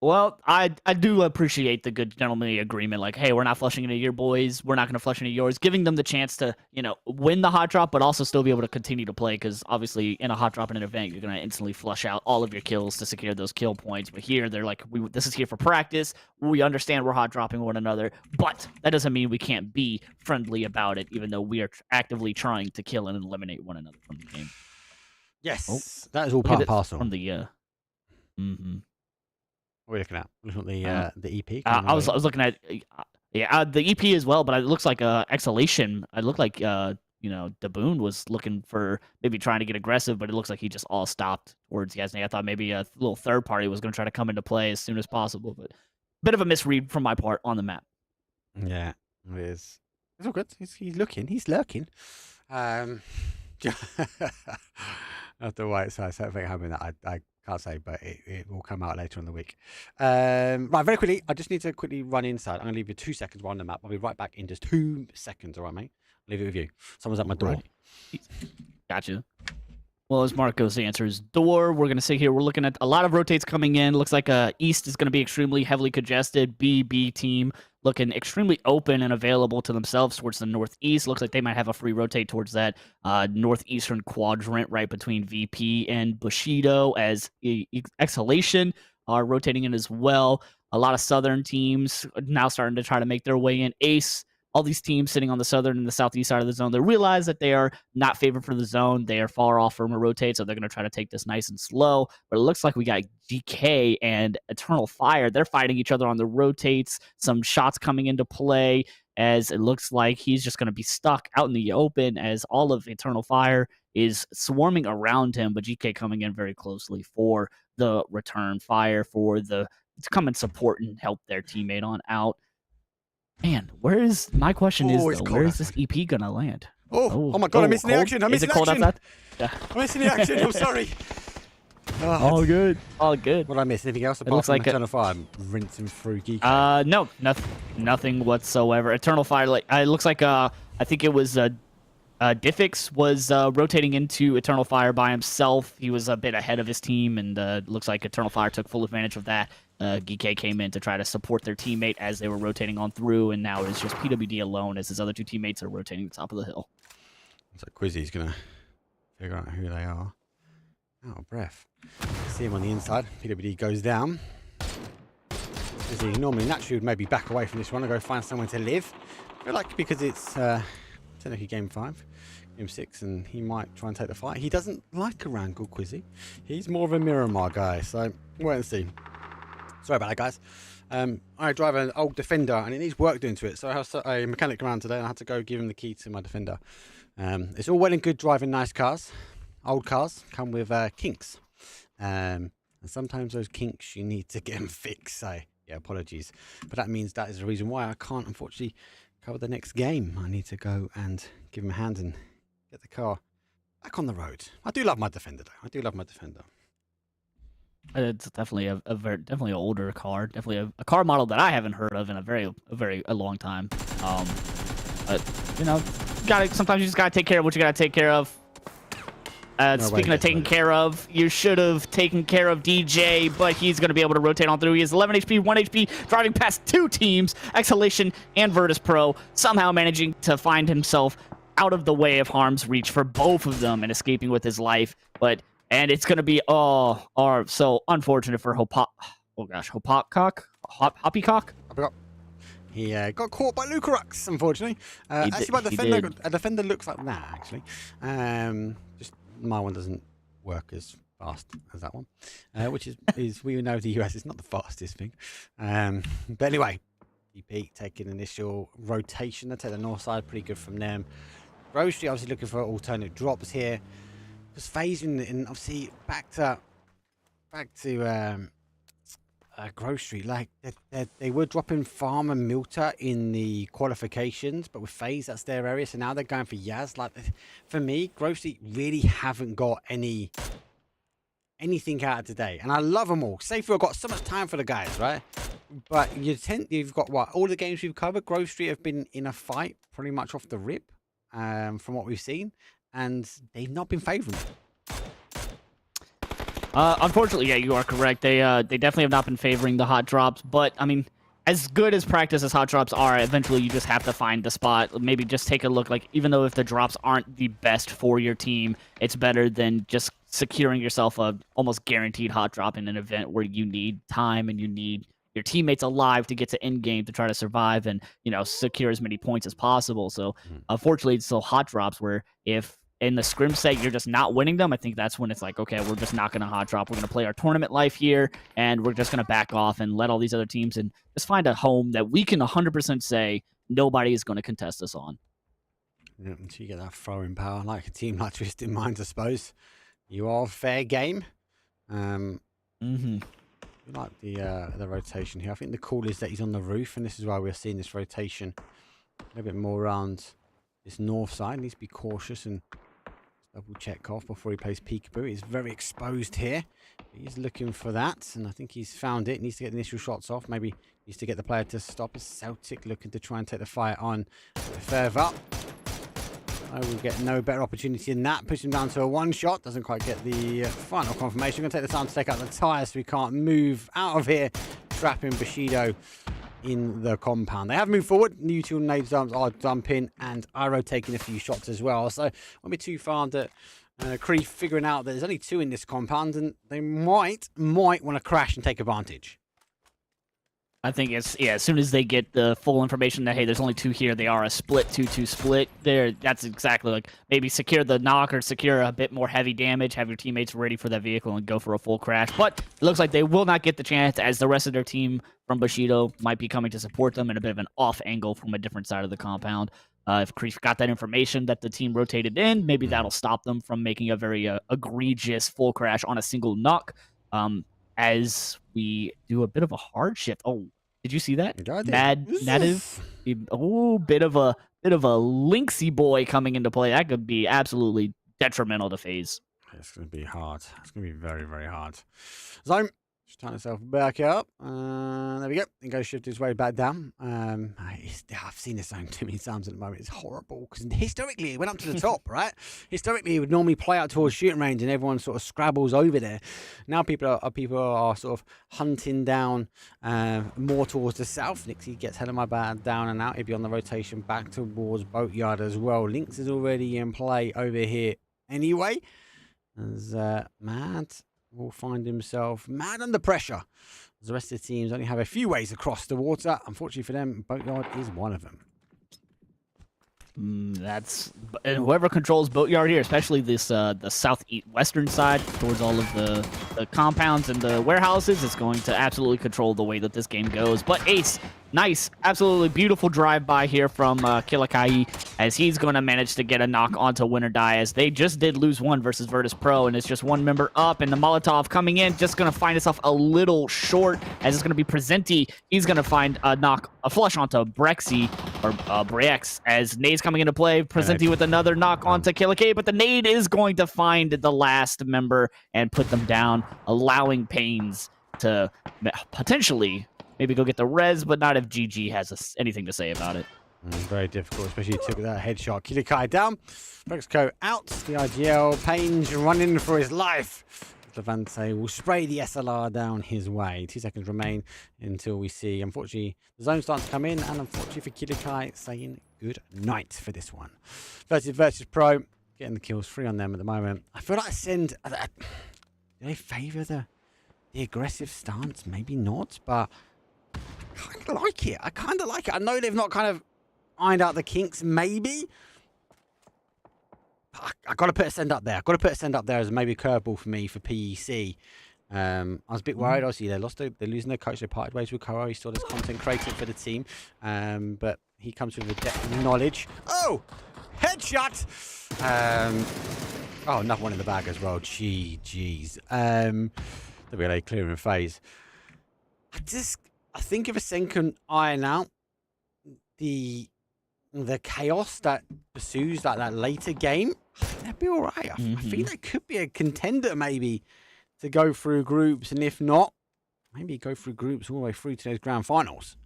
Well, I do appreciate the good gentlemanly agreement. Like, hey, we're not flushing into your boys. We're not going to flush into yours. Giving them the chance to, you know, win the hot drop, but also still be able to continue to play. Because obviously, in a hot drop in an event, you're going to instantly flush out all of your kills to secure those kill points. But here, they're like, this is here for practice. We understand we're hot dropping one another, but that doesn't mean we can't be friendly about it, even though we are actively trying to kill and eliminate one another from the game. Yes, that is all part and parcel. From the What are we looking at? Looking at the EP? I was looking at the EP as well, but it looks like Exhalation. It looked like Daboon was looking for maybe trying to get aggressive, but it looks like he just all stopped towards Yasnaya. I thought maybe a little third party was going to try to come into play as soon as possible, but bit of a misread from my part on the map. Yeah, it is. It's all good. He's looking. He's lurking. After White Side, something happening that I can't say, but it will come out later in the week. Right, very quickly, I just need to quickly run inside. I'm going to leave you 2 seconds on the map. I'll be right back in just 2 seconds, all right, mate? I'll leave it with you. Someone's at my door. Right. Gotcha. Well, as Marcos answers door, we're going to sit here. We're looking at a lot of rotates coming in. Looks like East is going to be extremely heavily congested. B team looking extremely open and available to themselves towards the northeast. Looks like they might have a free rotate towards that northeastern quadrant right between VP and Bushido, as Exhalation are rotating in as well. A lot of southern teams now starting to try to make their way in. Ace, all these teams sitting on the southern and the southeast side of the zone, they realize that they are not favored for the zone. They are far off from a rotate, so they're going to try to take this nice and slow. But it looks like we got GK and Eternal Fire. They're fighting each other on the rotates. Some shots coming into play, as it looks like he's just going to be stuck out in the open, as all of Eternal Fire is swarming around him, but GK coming in very closely for the return fire, for the to come and support and help their teammate on out. Man, where is my question? Where is this EP gonna land? Oh my god, I'm missing the action. I'm missing the action. Yeah. I'm missing the action. I'm sorry. All good. All good. What did I miss? Anything else? Apart looks from like Eternal Fire, I'm rinsing through Geek. No, nothing whatsoever. Eternal Fire, like it looks like I think it was Diffix was rotating into Eternal Fire by himself. He was a bit ahead of his team, and looks like Eternal Fire took full advantage of that. GK came in to try to support their teammate as they were rotating on through, and now it's just PWD alone as his other two teammates are rotating the top of the hill. So Quizzy's going to figure out who they are. Out of breath. See him on the inside. PWD goes down. Quizzy normally naturally would maybe back away from this one and go find somewhere to live. I feel like because it's technically game 5, game 6, and he might try and take the fight. He doesn't like a wrangle, Quizzy. He's more of a Miramar guy, so wait and see. Sorry about that, guys. I drive an old Defender, and it needs work doing to it, so I have a mechanic around today, and I had to go give him the key to my Defender. It's all well and good driving nice cars. Old cars come with kinks, and sometimes those kinks you need to get them fixed, so yeah, apologies. But that means that is the reason why I can't, unfortunately, cover the next game. I need to go and give him a hand and get the car back on the road. I do love my Defender, though. I do love my Defender. It's definitely definitely an older car, definitely a car model that I haven't heard of in a very long time. But you know, sometimes you just gotta take care of what you gotta take care of. Speaking of taking care of, you should have taken care of DJ, but he's going to be able to rotate on through. He has 11 HP, 1 HP, driving past 2 teams, Exhalation and Virtus Pro, somehow managing to find himself out of the way of harm's reach for both of them and escaping with his life. And it's going to be so unfortunate for Hoppycock. He got caught by Lucarux, unfortunately. Actually, a Defender looks like that, actually. Just my one doesn't work as fast as that one, which is we know the US is not the fastest thing. But anyway, DP taking initial rotation. They take the north side, pretty good from them. Grocery obviously looking for alternate drops here. Just phasing and obviously back to Grocery. Like they were dropping Farm and Milta in the qualifications, but with FaZe that's their area, so now they're going for Yaz. Like for me, Grocery really haven't got anything out of today, and I love them all. Safer, I've got so much time for the guys, right? But you've got what, all the games we've covered. Grocery have been in a fight pretty much off the rip, from what we've seen, and they've not been favouring it. Unfortunately, yeah, you are correct. They definitely have not been favoring the hot drops, but I mean, as good as practice as hot drops are, eventually you just have to find the spot. Maybe just take a look. Like, even though if the drops aren't the best for your team, it's better than just securing yourself a almost guaranteed hot drop in an event where you need time and you need your teammates alive to get to end game to try to survive and, you know, secure as many points as possible. So unfortunately, it's still hot drops where if in the scrim set you're just not winning them, I think that's when it's like, okay, we're just not going to hot drop. We're going to play our tournament life here, and we're just going to back off and let all these other teams and just find a home that we can 100% say nobody is going to contest us on. Yeah, until you get that throwing power, like a team like Twisted Minds, I suppose. You are fair game. I like the rotation here. I think the call is that he's on the roof, and this is why we're seeing this rotation a little bit more around this north side. He needs to be cautious and double check off before he plays peekaboo. He's very exposed here. He's looking for that, and I think he's found it. Needs to get the initial shots off. Maybe needs to get the player to stop. It's Celtic looking to try and take the fight on further up. I will get no better opportunity than that. Push him down to a one shot. Doesn't quite get the final confirmation. Going to take the time to take out the tyre so we can't move out of here. Trapping Bushido in the compound. They have moved forward. New tool nade dumps are dumping, and Iro taking a few shots as well. So won't be too far that Cree figuring out that there's only 2 in this compound, and they might want to crash and take advantage. I think it's, yeah, as soon as they get the full information that, hey, there's only 2 here, they are a split 2-2 split there. That's exactly like maybe secure the knock or secure a bit more heavy damage, have your teammates ready for that vehicle and go for a full crash. But it looks like they will not get the chance, as the rest of their team from Bushido might be coming to support them in a bit of an off angle from a different side of the compound. If Creef got that information that the team rotated in, maybe that'll stop them from making a very egregious full crash on a single knock. As we do a bit of a hard shift. Oh, did you see that? Native. Oh, bit of a Lynxy boy coming into play. That could be absolutely detrimental to FaZe. It's going to be hard. It's going to be very, very hard. So Just turn itself back up. There we go. And go shift his way back down. I've seen this zone too many times at the moment. It's horrible because historically it went up to the top, right? Historically, it would normally play out towards shooting range and everyone sort of scrabbles over there. Now people are sort of hunting down more towards the south. Nixie gets head of my bad down and out. He'll be on the rotation back towards Boatyard as well. Lynx is already in play over here anyway. As Mad will find himself mad under pressure. As the rest of the teams only have a few ways across the water. Unfortunately for them, Boatyard is one of them. And whoever controls Boatyard here, especially this the southeast western side towards all of the compounds and the warehouses, is going to absolutely control the way that this game goes. But Ace, nice, absolutely beautiful drive-by here from Kilakai, as he's going to manage to get a knock onto Win or Die, as they just did lose one versus Virtus Pro, and it's just one member up, and the Molotov coming in, just going to find itself a little short, as it's going to be Presenti. He's going to find a flush onto Brexy, or Brex, as Nade's coming into play. Presenti with another knock onto Kilakai, but the Nade is going to find the last member and put them down, allowing Pains to potentially maybe go get the res, but not if GG has anything to say about it. Very difficult, especially took that headshot. Kilakai down. Brexco out. The IGL. Pains running for his life. Levante will spray the SLR down his way. 2 seconds remain until we see, unfortunately, the zone starts to come in, and unfortunately for Kilakai, saying good night for this one. Versus Pro, getting the kills, 3 on them at the moment. I feel like do they favour the aggressive stance? Maybe not, but I kind of like it. I know they've not kind of ironed out the kinks, maybe. I got to put a send up there. I've got to put a send up there as maybe a curveball for me for PEC. I was a bit worried. Obviously, they're losing their coach. They parted ways with Koro. He's still this content creator for the team. But he comes with a depth of knowledge. Oh! Headshot! Oh, another one in the bag as well. Jeez. WLA clearing phase. I think if a Sen can iron out the chaos that pursues that later game, I think they'll be all right. I think they could be a contender maybe to go through groups, and if not, maybe go through groups all the way through to those grand finals.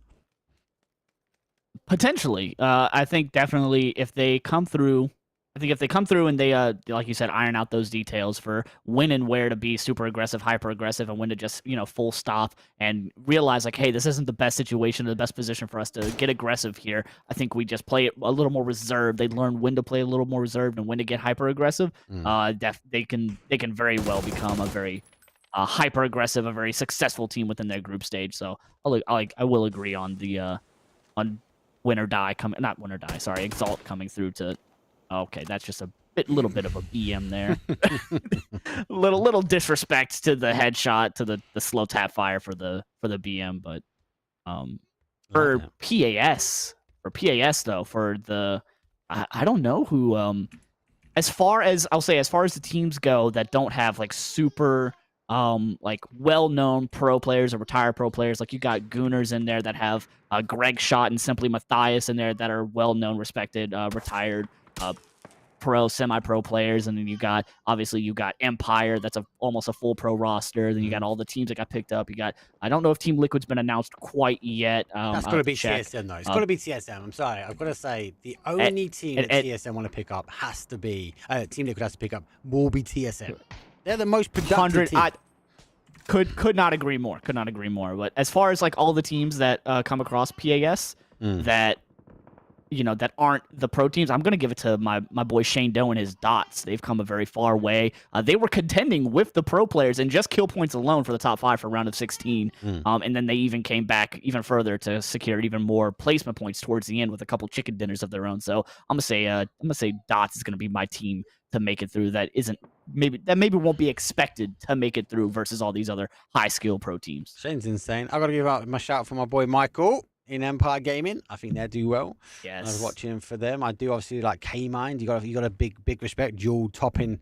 Potentially. I think definitely if they come through, and they, like you said, iron out those details for when and where to be super aggressive, hyper aggressive, and when to just, full stop and realize like, hey, this isn't the best situation or the best position for us to get aggressive here. I think we just play it a little more reserved. They learn when to play a little more reserved and when to get hyper aggressive. They can very well become a very hyper aggressive, a very successful team within their group stage. So I will agree on the on Win or Die not Win or Die, sorry, Exalt coming through to. Okay, that's just a little bit of a BM there. little disrespect to the headshot, to the slow tap fire for the BM, but for PAS though, for the I don't know who as far as the teams go that don't have like super like well-known pro players or retired pro players, like you got Gooners in there that have Greg Shot and Simply Matthias in there that are well-known, respected, retired pro, semi-pro players, and then you got Empire, that's almost a full pro roster. Then you got all the teams that got picked up. I don't know if Team Liquid's been announced quite yet. That's got to be TSM though. It's got to be TSM. I'm sorry, I've got to say the only team that TSM want to pick up has to be Team Liquid has to pick up will be TSM. They're the most productive team. Could not agree more. But as far as like all the teams that come across PAS that that aren't the pro teams, I'm going to give it to my boy Shane Doe and his Dots. They've come a very far way. They were contending with the pro players and just kill points alone for the top 5 for round of 16. And then they even came back even further to secure even more placement points towards the end with a couple chicken dinners of their own. So I'm going to say Dots is going to be my team to make it through. That maybe won't be expected to make it through versus all these other high skill pro teams. Shane's insane. I got to give out my shout for my boy Michael in Empire Gaming. I think they do well. Yes. I was watching for them. I do obviously like K-Mind. You got a big respect. Jewel topping.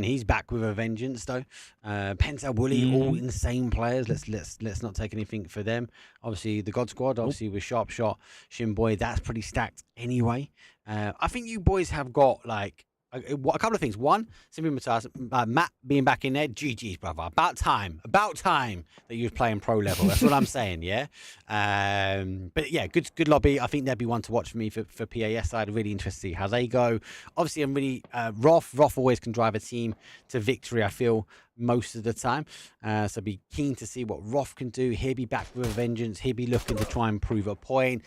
He's back with a vengeance though. Penta Wooly, all insane players. Let's not take anything for them. Obviously the God Squad, obviously with Sharp Shot, Shin Boy, that's pretty stacked anyway. I think you boys have got like A couple of things. One, simply Matt being back in there. GG's, brother. About time that you was playing pro level. That's what I'm saying, yeah. But yeah, good lobby. I think there'd be one to watch for me for PAS side. Really interested to see how they go. Obviously, I'm really Roth always can drive a team to victory, I feel, most of the time. So be keen to see what Roth can do. He'll be back with a vengeance. He'll be looking to try and prove a point.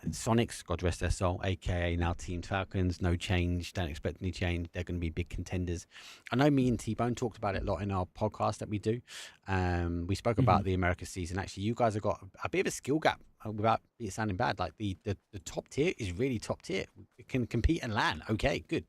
Sonics, God rest their soul, aka now Team Falcons, no change, don't expect any change. They're going to be big contenders. I know me and T-Bone talked about it a lot in our podcast that we do. We spoke about the America season. Actually, you guys have got a bit of a skill gap without it sounding bad. Like the top tier is really top tier. It can compete and land. Okay, good.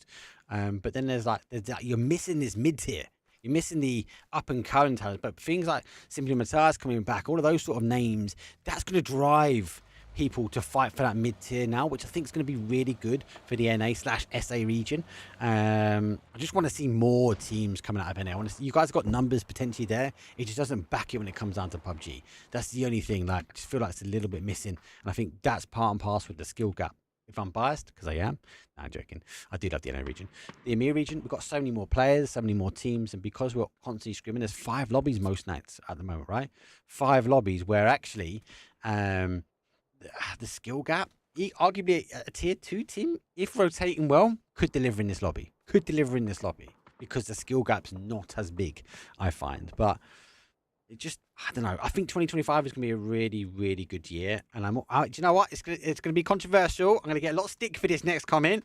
But then there's like you're missing this mid tier. You're missing the up and current talent. But things like Simply Montage coming back, all of those sort of names, that's going to drive people to fight for that mid tier now, which I think is going to be really good for the NA/SA region. I just want to see more teams coming out of NA. You guys got numbers potentially there. It just doesn't back it when it comes down to PUBG. That's the only thing. Like, I just feel like it's a little bit missing, and I think that's part and parcel with the skill gap. If I'm biased, because I am, no, I'm joking. I do love the NA region. The EMEA region, we've got so many more players, so many more teams, and because we're constantly scrimming, there's 5 lobbies most nights at the moment, right? 5 lobbies where actually the skill gap, arguably a tier 2 team, if rotating well, could deliver in this lobby. Because the skill gap's not as big, I find. But it just, I don't know. I think 2025 is going to be a really, really good year. And do you know what? It's going to be controversial. I'm going to get a lot of stick for this next comment.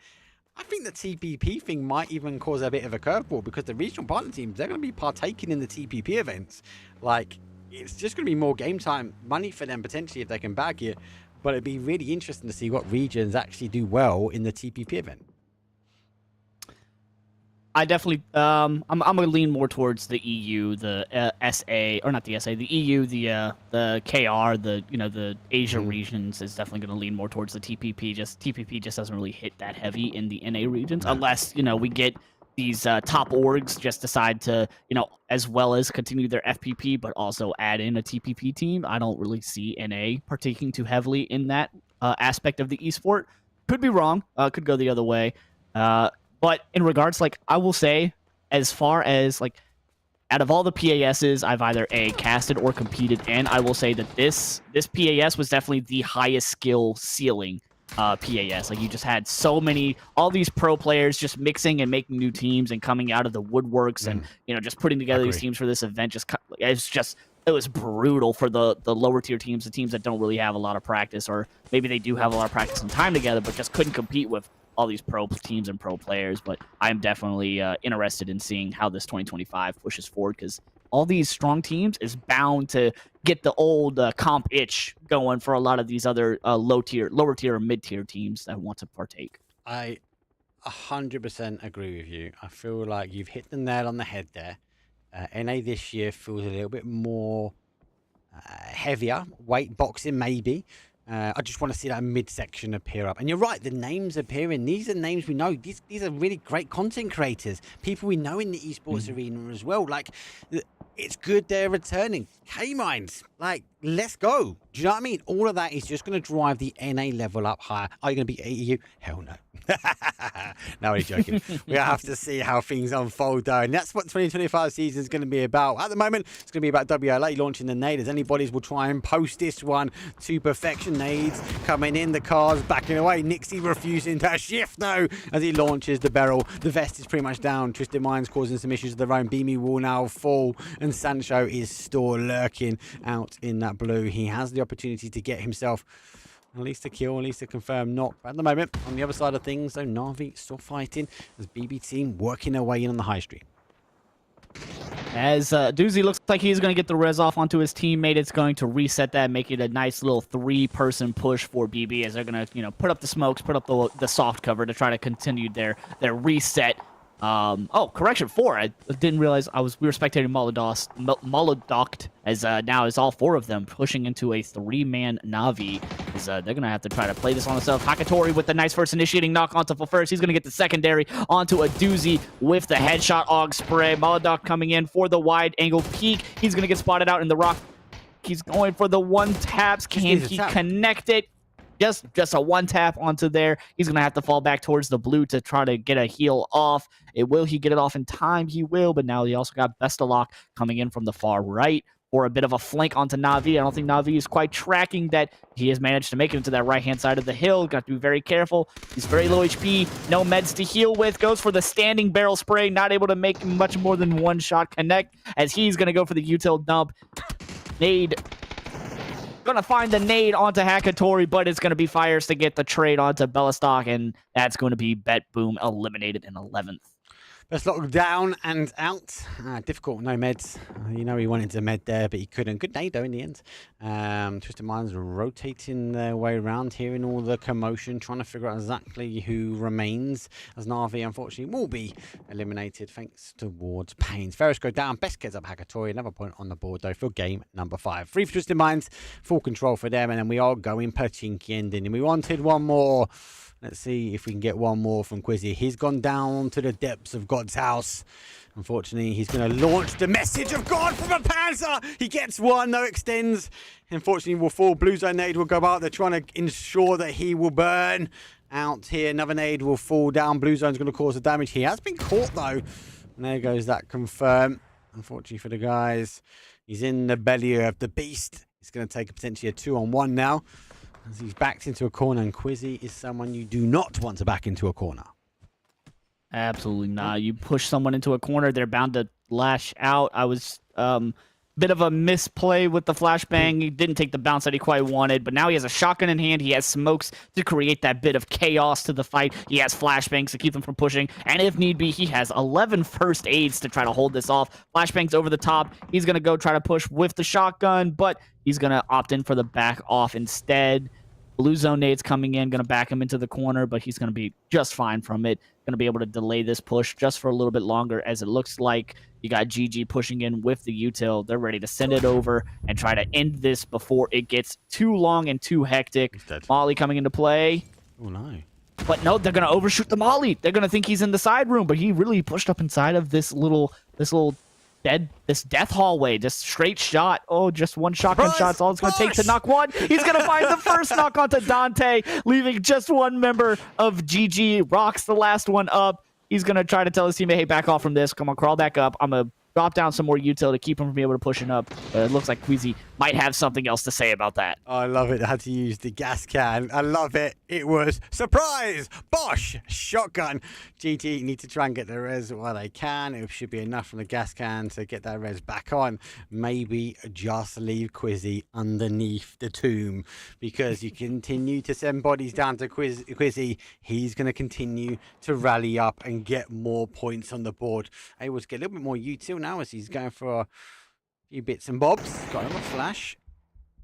I think the TPP thing might even cause a bit of a curveball, because the regional partner teams, they're going to be partaking in the TPP events. Like, it's just going to be more game time money for them potentially if they can bag it. But it'd be really interesting to see what regions actually do well in the TPP event. I definitely, I'm gonna lean more towards the EU, the SA, or not the SA, the EU, the KR, the Asia regions is definitely gonna lean more towards the TPP. TPP just doesn't really hit that heavy in the NA regions, unless we get these top orgs just decide to, as well as continue their FPP, but also add in a TPP team. I don't really see NA partaking too heavily in that aspect of the esport. Could be wrong. Could go the other way. But in regards, I will say, as far as, out of all the PASs I've either casted or competed in, I will say that this PAS was definitely the highest skill ceiling PAS. You just had all these pro players just mixing and making new teams and coming out of the woodworks and just putting together these teams for this event. It was brutal for the lower tier teams, the teams that don't really have a lot of practice, or maybe they do have a lot of practice and time together, but just couldn't compete with all these pro teams and pro players. But I'm definitely interested in seeing how this 2025 pushes forward, because all these strong teams is bound to get the old comp itch going for a lot of these other lower tier or mid tier teams that want to partake. I 100% agree with you. I feel like you've hit the nail on the head there. NA this year feels a little bit more heavier, weight boxing maybe. I just want to see that midsection appear up. And you're right, the names appearing. These are names we know. These are really great content creators. People we know in the esports arena as well. It's good they're returning. K-Minds, let's go. Do you know what I mean? All of that is just going to drive the NA level up higher. Are you going to be AEU? Hell no. No, we're joking. We have to see how things unfold, though. And that's what 2025 season is going to be about. At the moment, it's going to be about WLA launching the nade. As anybody's will try and post this one to perfection. Nades coming in, the cars backing away. Nixie refusing to shift, though, as he launches the barrel. The vest is pretty much down. Twisted Minds causing some issues of their own. Beamy will now fall, and Sancho is still lurking out in that blue. He has the opportunity to get himself at least a kill, at least a confirmed knock. But at the moment, on the other side of things, though, Na'Vi still fighting as BB team working their way in on the high street. As Doozy looks like he's going to get the res off onto his teammate, it's going to reset that, make it a nice little 3-person push for BB, as they're going to, put up the smokes, put up the soft cover to try to continue their reset. Correction, 4. I didn't realize we were spectating Molodoct, as now is all 4 of them pushing into a 3-man Na'Vi. As they're going to have to try to play this on themselves. Hakatori with the nice first initiating knock onto first. He's going to get the secondary onto a Doozy with the headshot AUG spray. Molodoct coming in for the wide angle peek. He's going to get spotted out in the rock. He's going for the 1 taps. Can he connect it? Just a one tap onto there. He's going to have to fall back towards the blue to try to get a heal off. Will he get it off in time? He will, but now he also got Bestalok coming in from the far right for a bit of a flank onto Na'Vi. I don't think Na'Vi is quite tracking that. He has managed to make it into that right-hand side of the hill. Got to be very careful. He's very low HP. No meds to heal with. Goes for the standing barrel spray. Not able to make much more than one shot connect as he's going to go for the util dump. Nade. Going to find the nade onto Hakatori, but it's going to be Fires to get the trade onto Bellistock, and that's going to be Bet Boom eliminated in 11th. Bestalok down and out. Difficult, no meds. You know he wanted to med there, but he couldn't. Good nade though in the end. Twisted Minds rotating their way around, hearing all the commotion, trying to figure out exactly who remains, as Na'Vi unfortunately will be eliminated thanks towards Pains. Ferris go down, best gets up Hakatori. Another point on the board though for game number 5. 3 for Twisted Minds, full control for them, and then we are going Pachinki ending. And we wanted one more. Let's see if we can get one more from Quizzy. He's gone down to the depths of God's house. Unfortunately, he's going to launch the message of God from a Panzer. He gets one, no extends. Unfortunately, will fall. Blue Zone nade will go out. They're trying to ensure that he will burn out here. Another nade will fall down. Blue Zone's going to cause the damage. He has been caught, though. And there goes that confirm. Unfortunately for the guys, he's in the belly of the beast. He's going to take potentially a 2-on-1 now, as he's backed into a corner, and Quizzy is someone you do not want to back into a corner. Absolutely not. You push someone into a corner, they're bound to lash out. I was bit of a misplay with the flashbang. He didn't take the bounce that he quite wanted, but now he has a shotgun in hand. He has smokes to create that bit of chaos to the fight. He has flashbangs to keep them from pushing, and if need be, he has 11 first aids to try to hold this off. Flashbangs over the top. He's going to go try to push with the shotgun, but he's going to opt in for the back off instead. Blue Zone nades coming in, going to back him into the corner, but he's going to be just fine from it. Going to be able to delay this push just for a little bit longer, as it looks like you got GG pushing in with the util. They're ready to send it over and try to end this before it gets too long and too hectic. Molly coming into play. Oh, no. But no, they're going to overshoot the Molly. They're going to think he's in the side room, but he really pushed up inside of this little death hallway. Just straight shot. Oh, just one shotgun shot's all it's going to take to knock one. He's going to find the first knock onto Dante, leaving just one member of GG. Rocks the last one up. He's going to try to tell his teammate, hey, back off from this. Come on, crawl back up. I'm going to drop down some more util to keep him from being able to push it up. But it looks like Queasy might have something else to say about that. Oh, I love it. I had to use the gas can. I love it. It was surprise. Bosh. Shotgun. GT need to try and get the res while they can. It should be enough from the gas can to get that res back on. Maybe just leave Quizzy underneath the tomb, because you continue to send bodies down to Quizzy. He's going to continue to rally up and get more points on the board. Able to get a little bit more util now as he's going for a few bits and bobs. Got him a flash.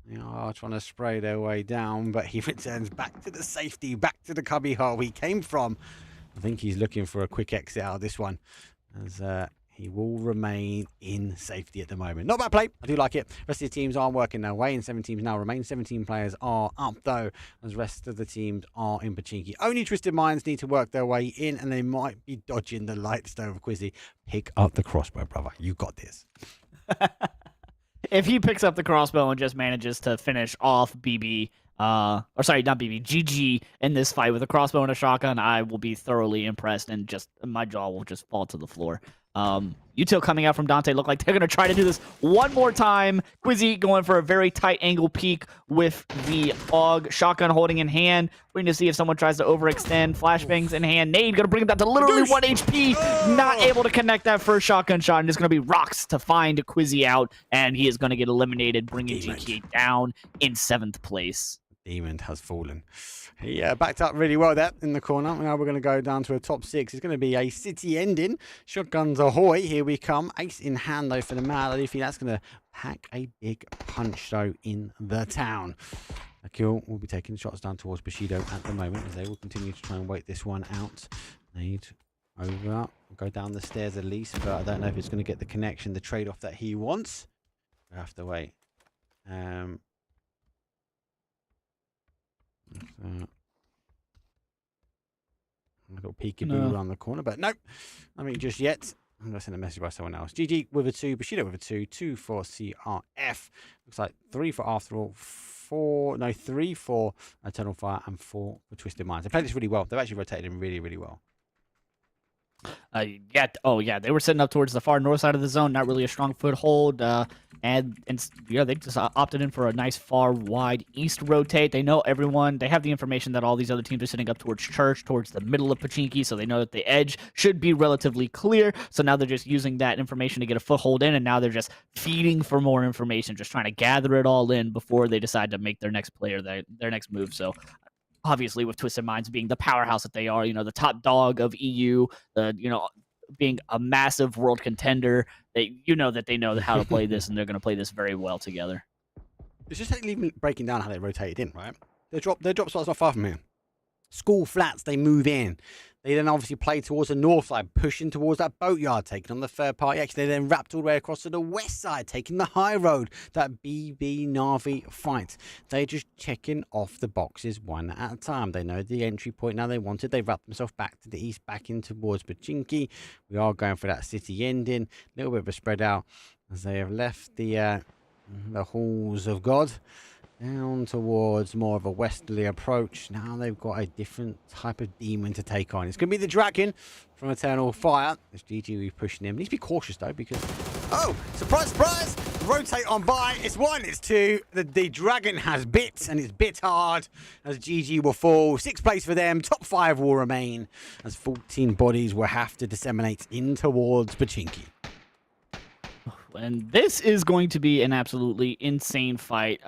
They are trying to spray their way down, but he returns back to the safety, back to the cubby hole he came from. I think he's looking for a quick exit out of this one, as he will remain in safety at the moment. Not bad play. I do like it. Rest of the teams are working their way, and 7 teams now remain. 17 players are up, though, as rest of the teams are in Pachinki. Only Twisted Minds need to work their way in, and they might be dodging the light stone of Quizzy. Pick up the crossbow, brother. You got this. If he picks up the crossbow and just manages to finish off BB, or sorry, not BB, GG in this fight with a crossbow and a shotgun, I will be thoroughly impressed, and just my jaw will just fall to the floor. Util coming out from Dante look like they're going to try to do this one more time. Quizzy going for a very tight angle peek with the AUG, shotgun holding in hand. We're going to see if someone tries to overextend. Flashbangs in hand. Nade going to bring him down to literally 1 HP. Not able to connect that first shotgun shot. And it's going to be Rocks to find Quizzy out. And he is going to get eliminated, bringing GK down in 7th place. Demon has fallen. He backed up really well there in the corner. Now we're going to go down to a top 6. It's going to be a city ending. Shotguns ahoy. Here we come. Ace in hand, though, for the man. I do think that's going to pack a big punch, though, in the town. Akil will be taking shots down towards Bushido at the moment, as they will continue to try and wait this one out. Need over. Go down the stairs at least, but I don't know if it's going to get the connection, the trade-off that he wants. We'll have to wait. A little peekaboo around the corner, but nope, I mean just yet. I'm going to send a message by someone else. GG with a 2, Bushido with a 2, 2 for CRF. Looks like 3 for After All, 3 for Eternal Fire and 4 for Twisted Minds. They played this really well. They've actually rotated him really, really well. Yeah, they were sitting up towards the far north side of the zone, not really a strong foothold, and yeah, they just opted in for a nice far wide east rotate. They know everyone. They have the information that all these other teams are sitting up towards Church, towards the middle of Pachinki, so they know that the edge should be relatively clear. So now they're just using that information to get a foothold in, and now they're just feeding for more information, just trying to gather it all in before they decide to make their next player their next move. So obviously, with Twisted Minds being the powerhouse that they are, the top dog of EU, being a massive world contender, that they know how to play this, and they're going to play this very well together. It's just even breaking down how they rotated in, right? Their drop spot's not far from here. School flats, they move in. They then obviously play towards the north side, pushing towards that boatyard, taking on the third party exit. They then wrapped all the way across to the west side, taking the high road, that BB Navi fight. They're just checking off the boxes one at a time. They know the entry point now they wanted. They wrapped themselves back to the east, back in towards Pachinki. We are going for that city ending. A little bit of a spread out as they have left the halls of God. Down towards more of a westerly approach. Now they've got a different type of demon to take on. It's going to be the dragon from Eternal Fire. It's GG, we're pushing him. Needs to be cautious though, because... Oh! Surprise, surprise! Rotate on by. It's 1, it's 2. The dragon has bit, and it's bit hard as GG will fall. 6th place for them. Top 5 will remain as 14 bodies will have to disseminate in towards Pachinki. And this is going to be an absolutely insane fight.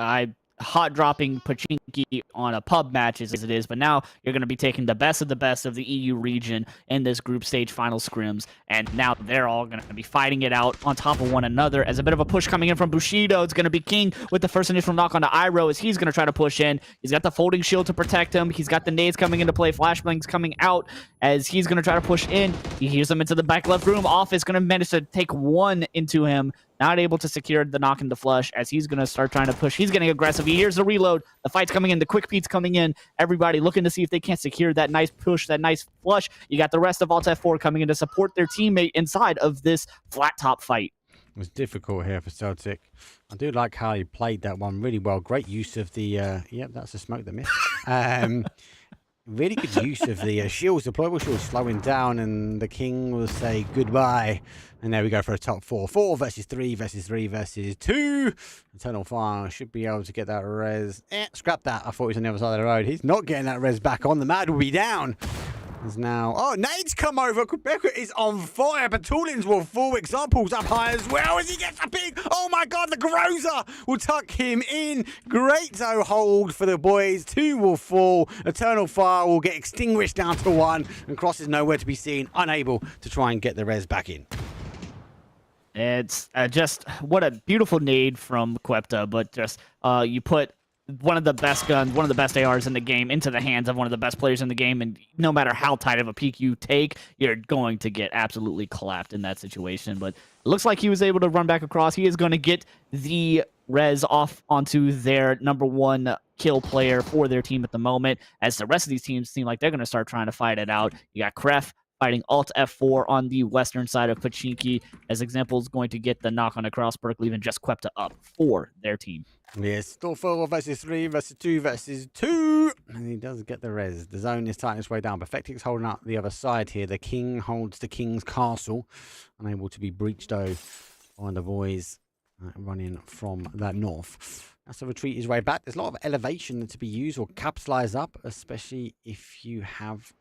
Hot dropping Pachinki on a pub match as it is, but now you're going to be taking the best of the EU region in this group stage final scrims, and now they're all going to be fighting it out on top of one another. As a bit of a push coming in from Bushido, it's going to be King with the first initial knock on the Iroh as he's going to try to push in. He's got the folding shield to protect him. He's got the nades coming into play, flashbangs coming out as he's going to try to push in. He hears them into the back left room. Off is going to manage to take one into him. Not able to secure the knock in the flush as he's going to start trying to push. He's getting aggressive. He hears the reload. The fight's coming in. The quick peats coming in. Everybody looking to see if they can't secure that nice push, that nice flush. You got the rest of Alt F4 coming in to support their teammate inside of this flat top fight. It was difficult here for Celtic. I do like how he played that one really well. Great use of the... Yep, that's the smoke that missed. Really good use of the shields, deployable shields slowing down, and the King will say goodbye. And there we go for a top 4. 4 versus 3 versus 3 versus 2. Eternal Fire should be able to get that res. Scrap that. I thought he was on the other side of the road. He's not getting that res back on. The Mad will be down. There's now... Oh, nades come over. Quebec is on fire. Batulins will fall. Examples up high as well as he gets a big... Oh my god, the Groza will tuck him in. Great though hold for the boys. 2 will fall. Eternal Fire will get extinguished down to 1. And Cross is nowhere to be seen. Unable to try and get the res back in. It's just... What a beautiful nade from Quepta. But just... you put... one of the best guns, one of the best ARs in the game into the hands of one of the best players in the game, and no matter how tight of a peek you take, you're going to get absolutely clapped in that situation. But it looks like he was able to run back across. He is going to get the res off onto their number 1 kill player for their team at the moment, as the rest of these teams seem like they're going to start trying to fight it out. You got Kref fighting Alt F4 on the western side of Pachinki, as example is going to get the knock on across Berk, leaving just Quepta up for their team. Yes, still 4 versus 3 versus 2 versus 2. And he does get the res. The zone is tightening its way down. Perfectic's holding up the other side here. The King holds the King's castle. Unable to be breached, though, by the boys running from that north. As the retreat his way back, there's a lot of elevation to be used or capitalize up, especially if you have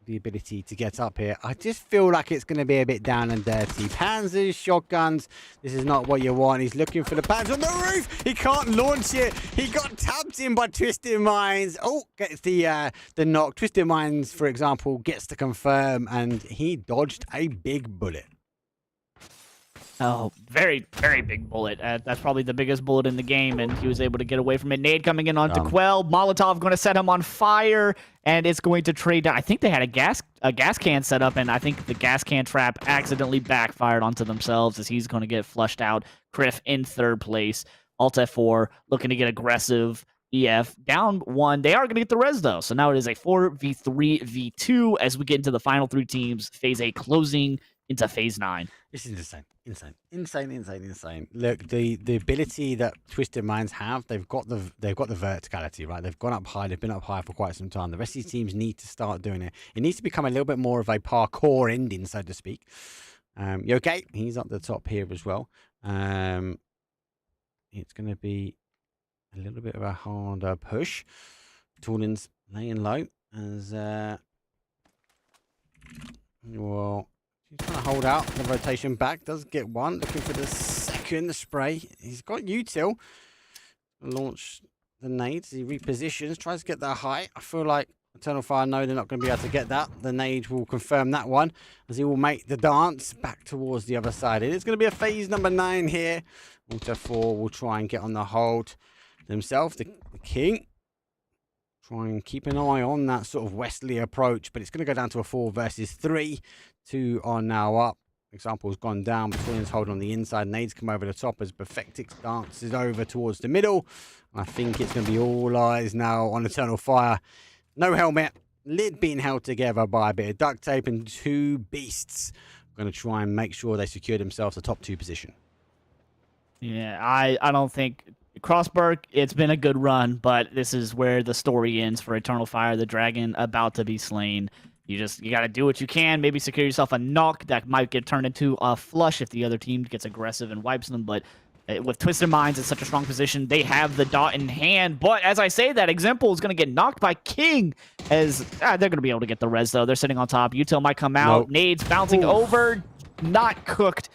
the ability to get up here. I just feel like it's going to be a bit down and dirty. Panzers, shotguns, this is not what you want. He's looking for the Panzer on the roof. He can't launch it. He got tapped in by Twisted Minds. Oh, gets the knock. Twisted Minds, for example, gets to confirm, and he dodged a big bullet. Oh, very, very big bullet. That's probably the biggest bullet in the game, and he was able to get away from it. Nade coming in onto Quell. Molotov going to set him on fire, and it's going to trade down. I think they had a gas can set up, and I think the gas can trap accidentally backfired onto themselves as he's going to get flushed out. Criff in 3rd place. Alt F4 looking to get aggressive. EF down 1. They are going to get the res, though. So now it is a 4v3v2 as we get into the final 3 teams. Phase A closing into phase 9. This is insane. Look, the ability that Twisted Minds have, they've got the verticality, right? They've gone up high, they've been up high for quite some time. The rest of these teams need to start doing it. It needs to become a little bit more of a parkour ending, so to speak. You okay? He's up the top here as well. It's going to be a little bit of a harder push. Tornin's laying low as well. He's trying to hold out the rotation back. Does get one. Looking for the second. The spray. He's got util. Launch the nades. He repositions. Tries to get that height. I feel like Eternal Fire know they're not going to be able to get that. The nade will confirm that one as he will make the dance back towards the other side. It is going to be a phase number 9 here. Auto 4 will try and get on the hold themselves. The king. Try and keep an eye on that sort of westerly approach, but it's going to go down to a 4 versus 3. 2 are now up. Example's gone down. Twins hold on the inside. Nades come over the top as Perfectix dances over towards the middle. I think it's going to be all eyes now on Eternal Fire. No helmet. Lid being held together by a bit of duct tape, and 2 beasts going to try and make sure they secure themselves a top 2 position. Yeah, I don't think Crossberg, it's been a good run, but this is where the story ends for Eternal Fire, the dragon about to be slain. You got to do what you can, maybe secure yourself a knock that might get turned into a flush if the other team gets aggressive and wipes them, but with Twisted Minds in such a strong position, they have the dot in hand. But as I say, that Example is going to get knocked by King as they're going to be able to get the res, though. They're sitting on top. Util might come out. Nope. Nades bouncing over. Not cooked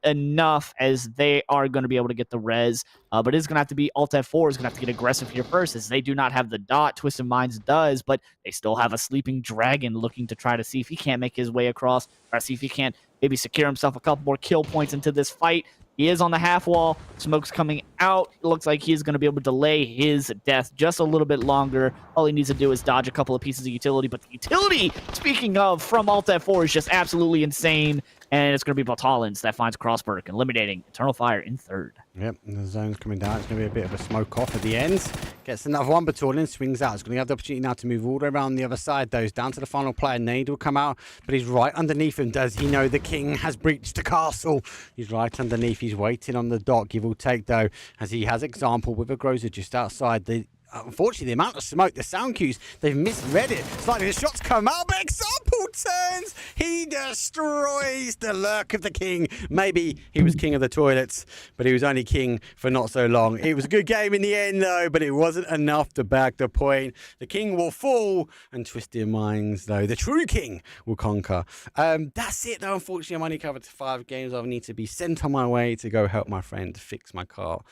enough as they are going to be able to get the res. But it's going to have to be Alt F4 is going to have to get aggressive here first as they do not have the dot. Twisted Minds does, but they still have a sleeping dragon looking to try to see if he can't make his way across or see if he can't maybe secure himself a couple more kill points into this fight. He is on the half wall. Smoke's coming out. It looks like he's going to be able to delay his death just a little bit longer. All he needs to do is dodge a couple of pieces of utility. But the utility, speaking of, from Alt F4 is just absolutely insane. And it's going to be Batalons that finds Crossberg, eliminating Eternal Fire in 3rd. Yep, the zone's coming down. It's going to be a bit of a smoke off at the end. Gets another one, Batalon swings out. It's going to have the opportunity now to move all the way around the other side, though. He's down to the final player. Nade will come out, but he's right underneath him. Does he know the king has breached the castle? He's right underneath. He's waiting on the dot, give or take, though, as he has Example with a Grozer just outside. Unfortunately, the amount of smoke, the sound cues, they've misread it. Slightly, the shots come out, but Example turns. He destroys the lurk of the king. Maybe he was king of the toilets, but he was only king for not so long. It was a good game in the end, though, but it wasn't enough to back the point. The king will fall, and Twisted Minds, though, the true king will conquer. That's it, though. Unfortunately, I'm only covered 5 games. I need to be sent on my way to go help my friend fix my car.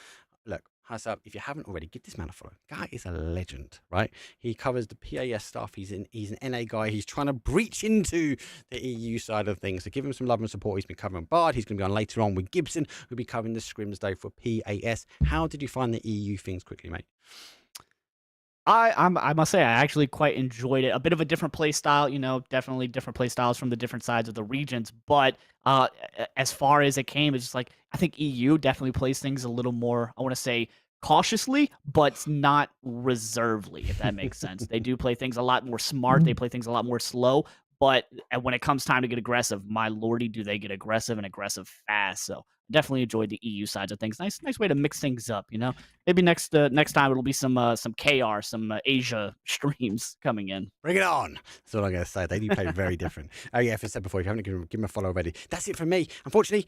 Look. How's up? If you haven't already, give this man a follow. Guy is a legend, right? He covers the PAS stuff. He's an NA guy. He's trying to breach into the EU side of things. So give him some love and support. He's been covering Bard. He's going to be on later on with Gibson, who'll be covering the Scrims day for PAS. How did you find the EU things quickly, mate? I must say I actually quite enjoyed it. A bit of a different play style, definitely different play styles from the different sides of the regions. But as far as it came, it's just like I think EU definitely plays things a little more, I want to say, cautiously, but not reservedly, if that makes sense. They do play things a lot more smart. They play things a lot more slow. But when it comes time to get aggressive, my lordy, do they get aggressive and aggressive fast. So definitely enjoyed the EU sides of things. Nice way to mix things up, Maybe next time it'll be some KR, some Asia streams coming in. Bring it on. That's all I'm going to say. They do play very different. Oh, yeah, if I said before, if you haven't given him a follow already. That's it from me. Unfortunately,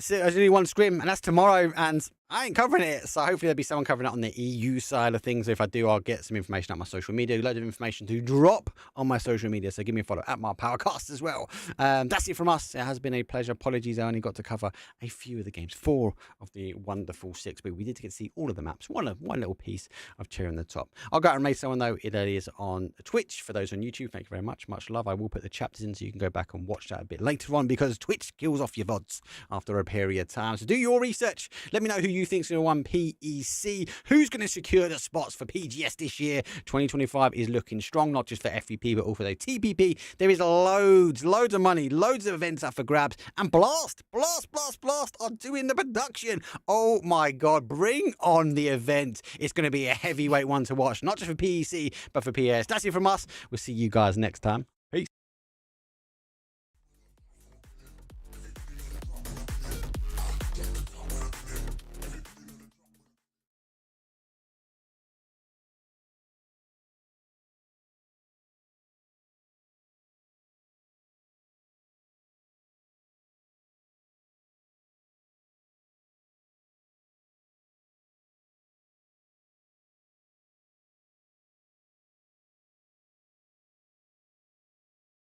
there's only one scrim, and that's tomorrow, and I ain't covering it, so hopefully there'll be someone covering it on the EU side of things. If I do, I'll get some information on my social media, a load of information to drop on my social media, so give me a follow at my Powercast as well. That's it from us. It has been a pleasure. Apologies, I only got to cover a few of the games, 4 of the wonderful 6, but we did get to see all of the maps, one little piece of cherry on the top. I'll go out and make someone though. It is on Twitch. For those on YouTube, thank you very much. Much love. I will put the chapters in so you can go back and watch that a bit later on, because Twitch kills off your VODs after a period of time. So do your research. Let me know who you think's going to win PEC. Who's going to secure the spots for PGS this year? 2025 is looking strong, not just for FVP, but also the TPP. There is loads of money, loads of events up for grabs. And Blast are doing the production. Oh my God, bring on the event. It's going to be a heavyweight one to watch, not just for PEC, but for PS. That's it from us. We'll see you guys next time.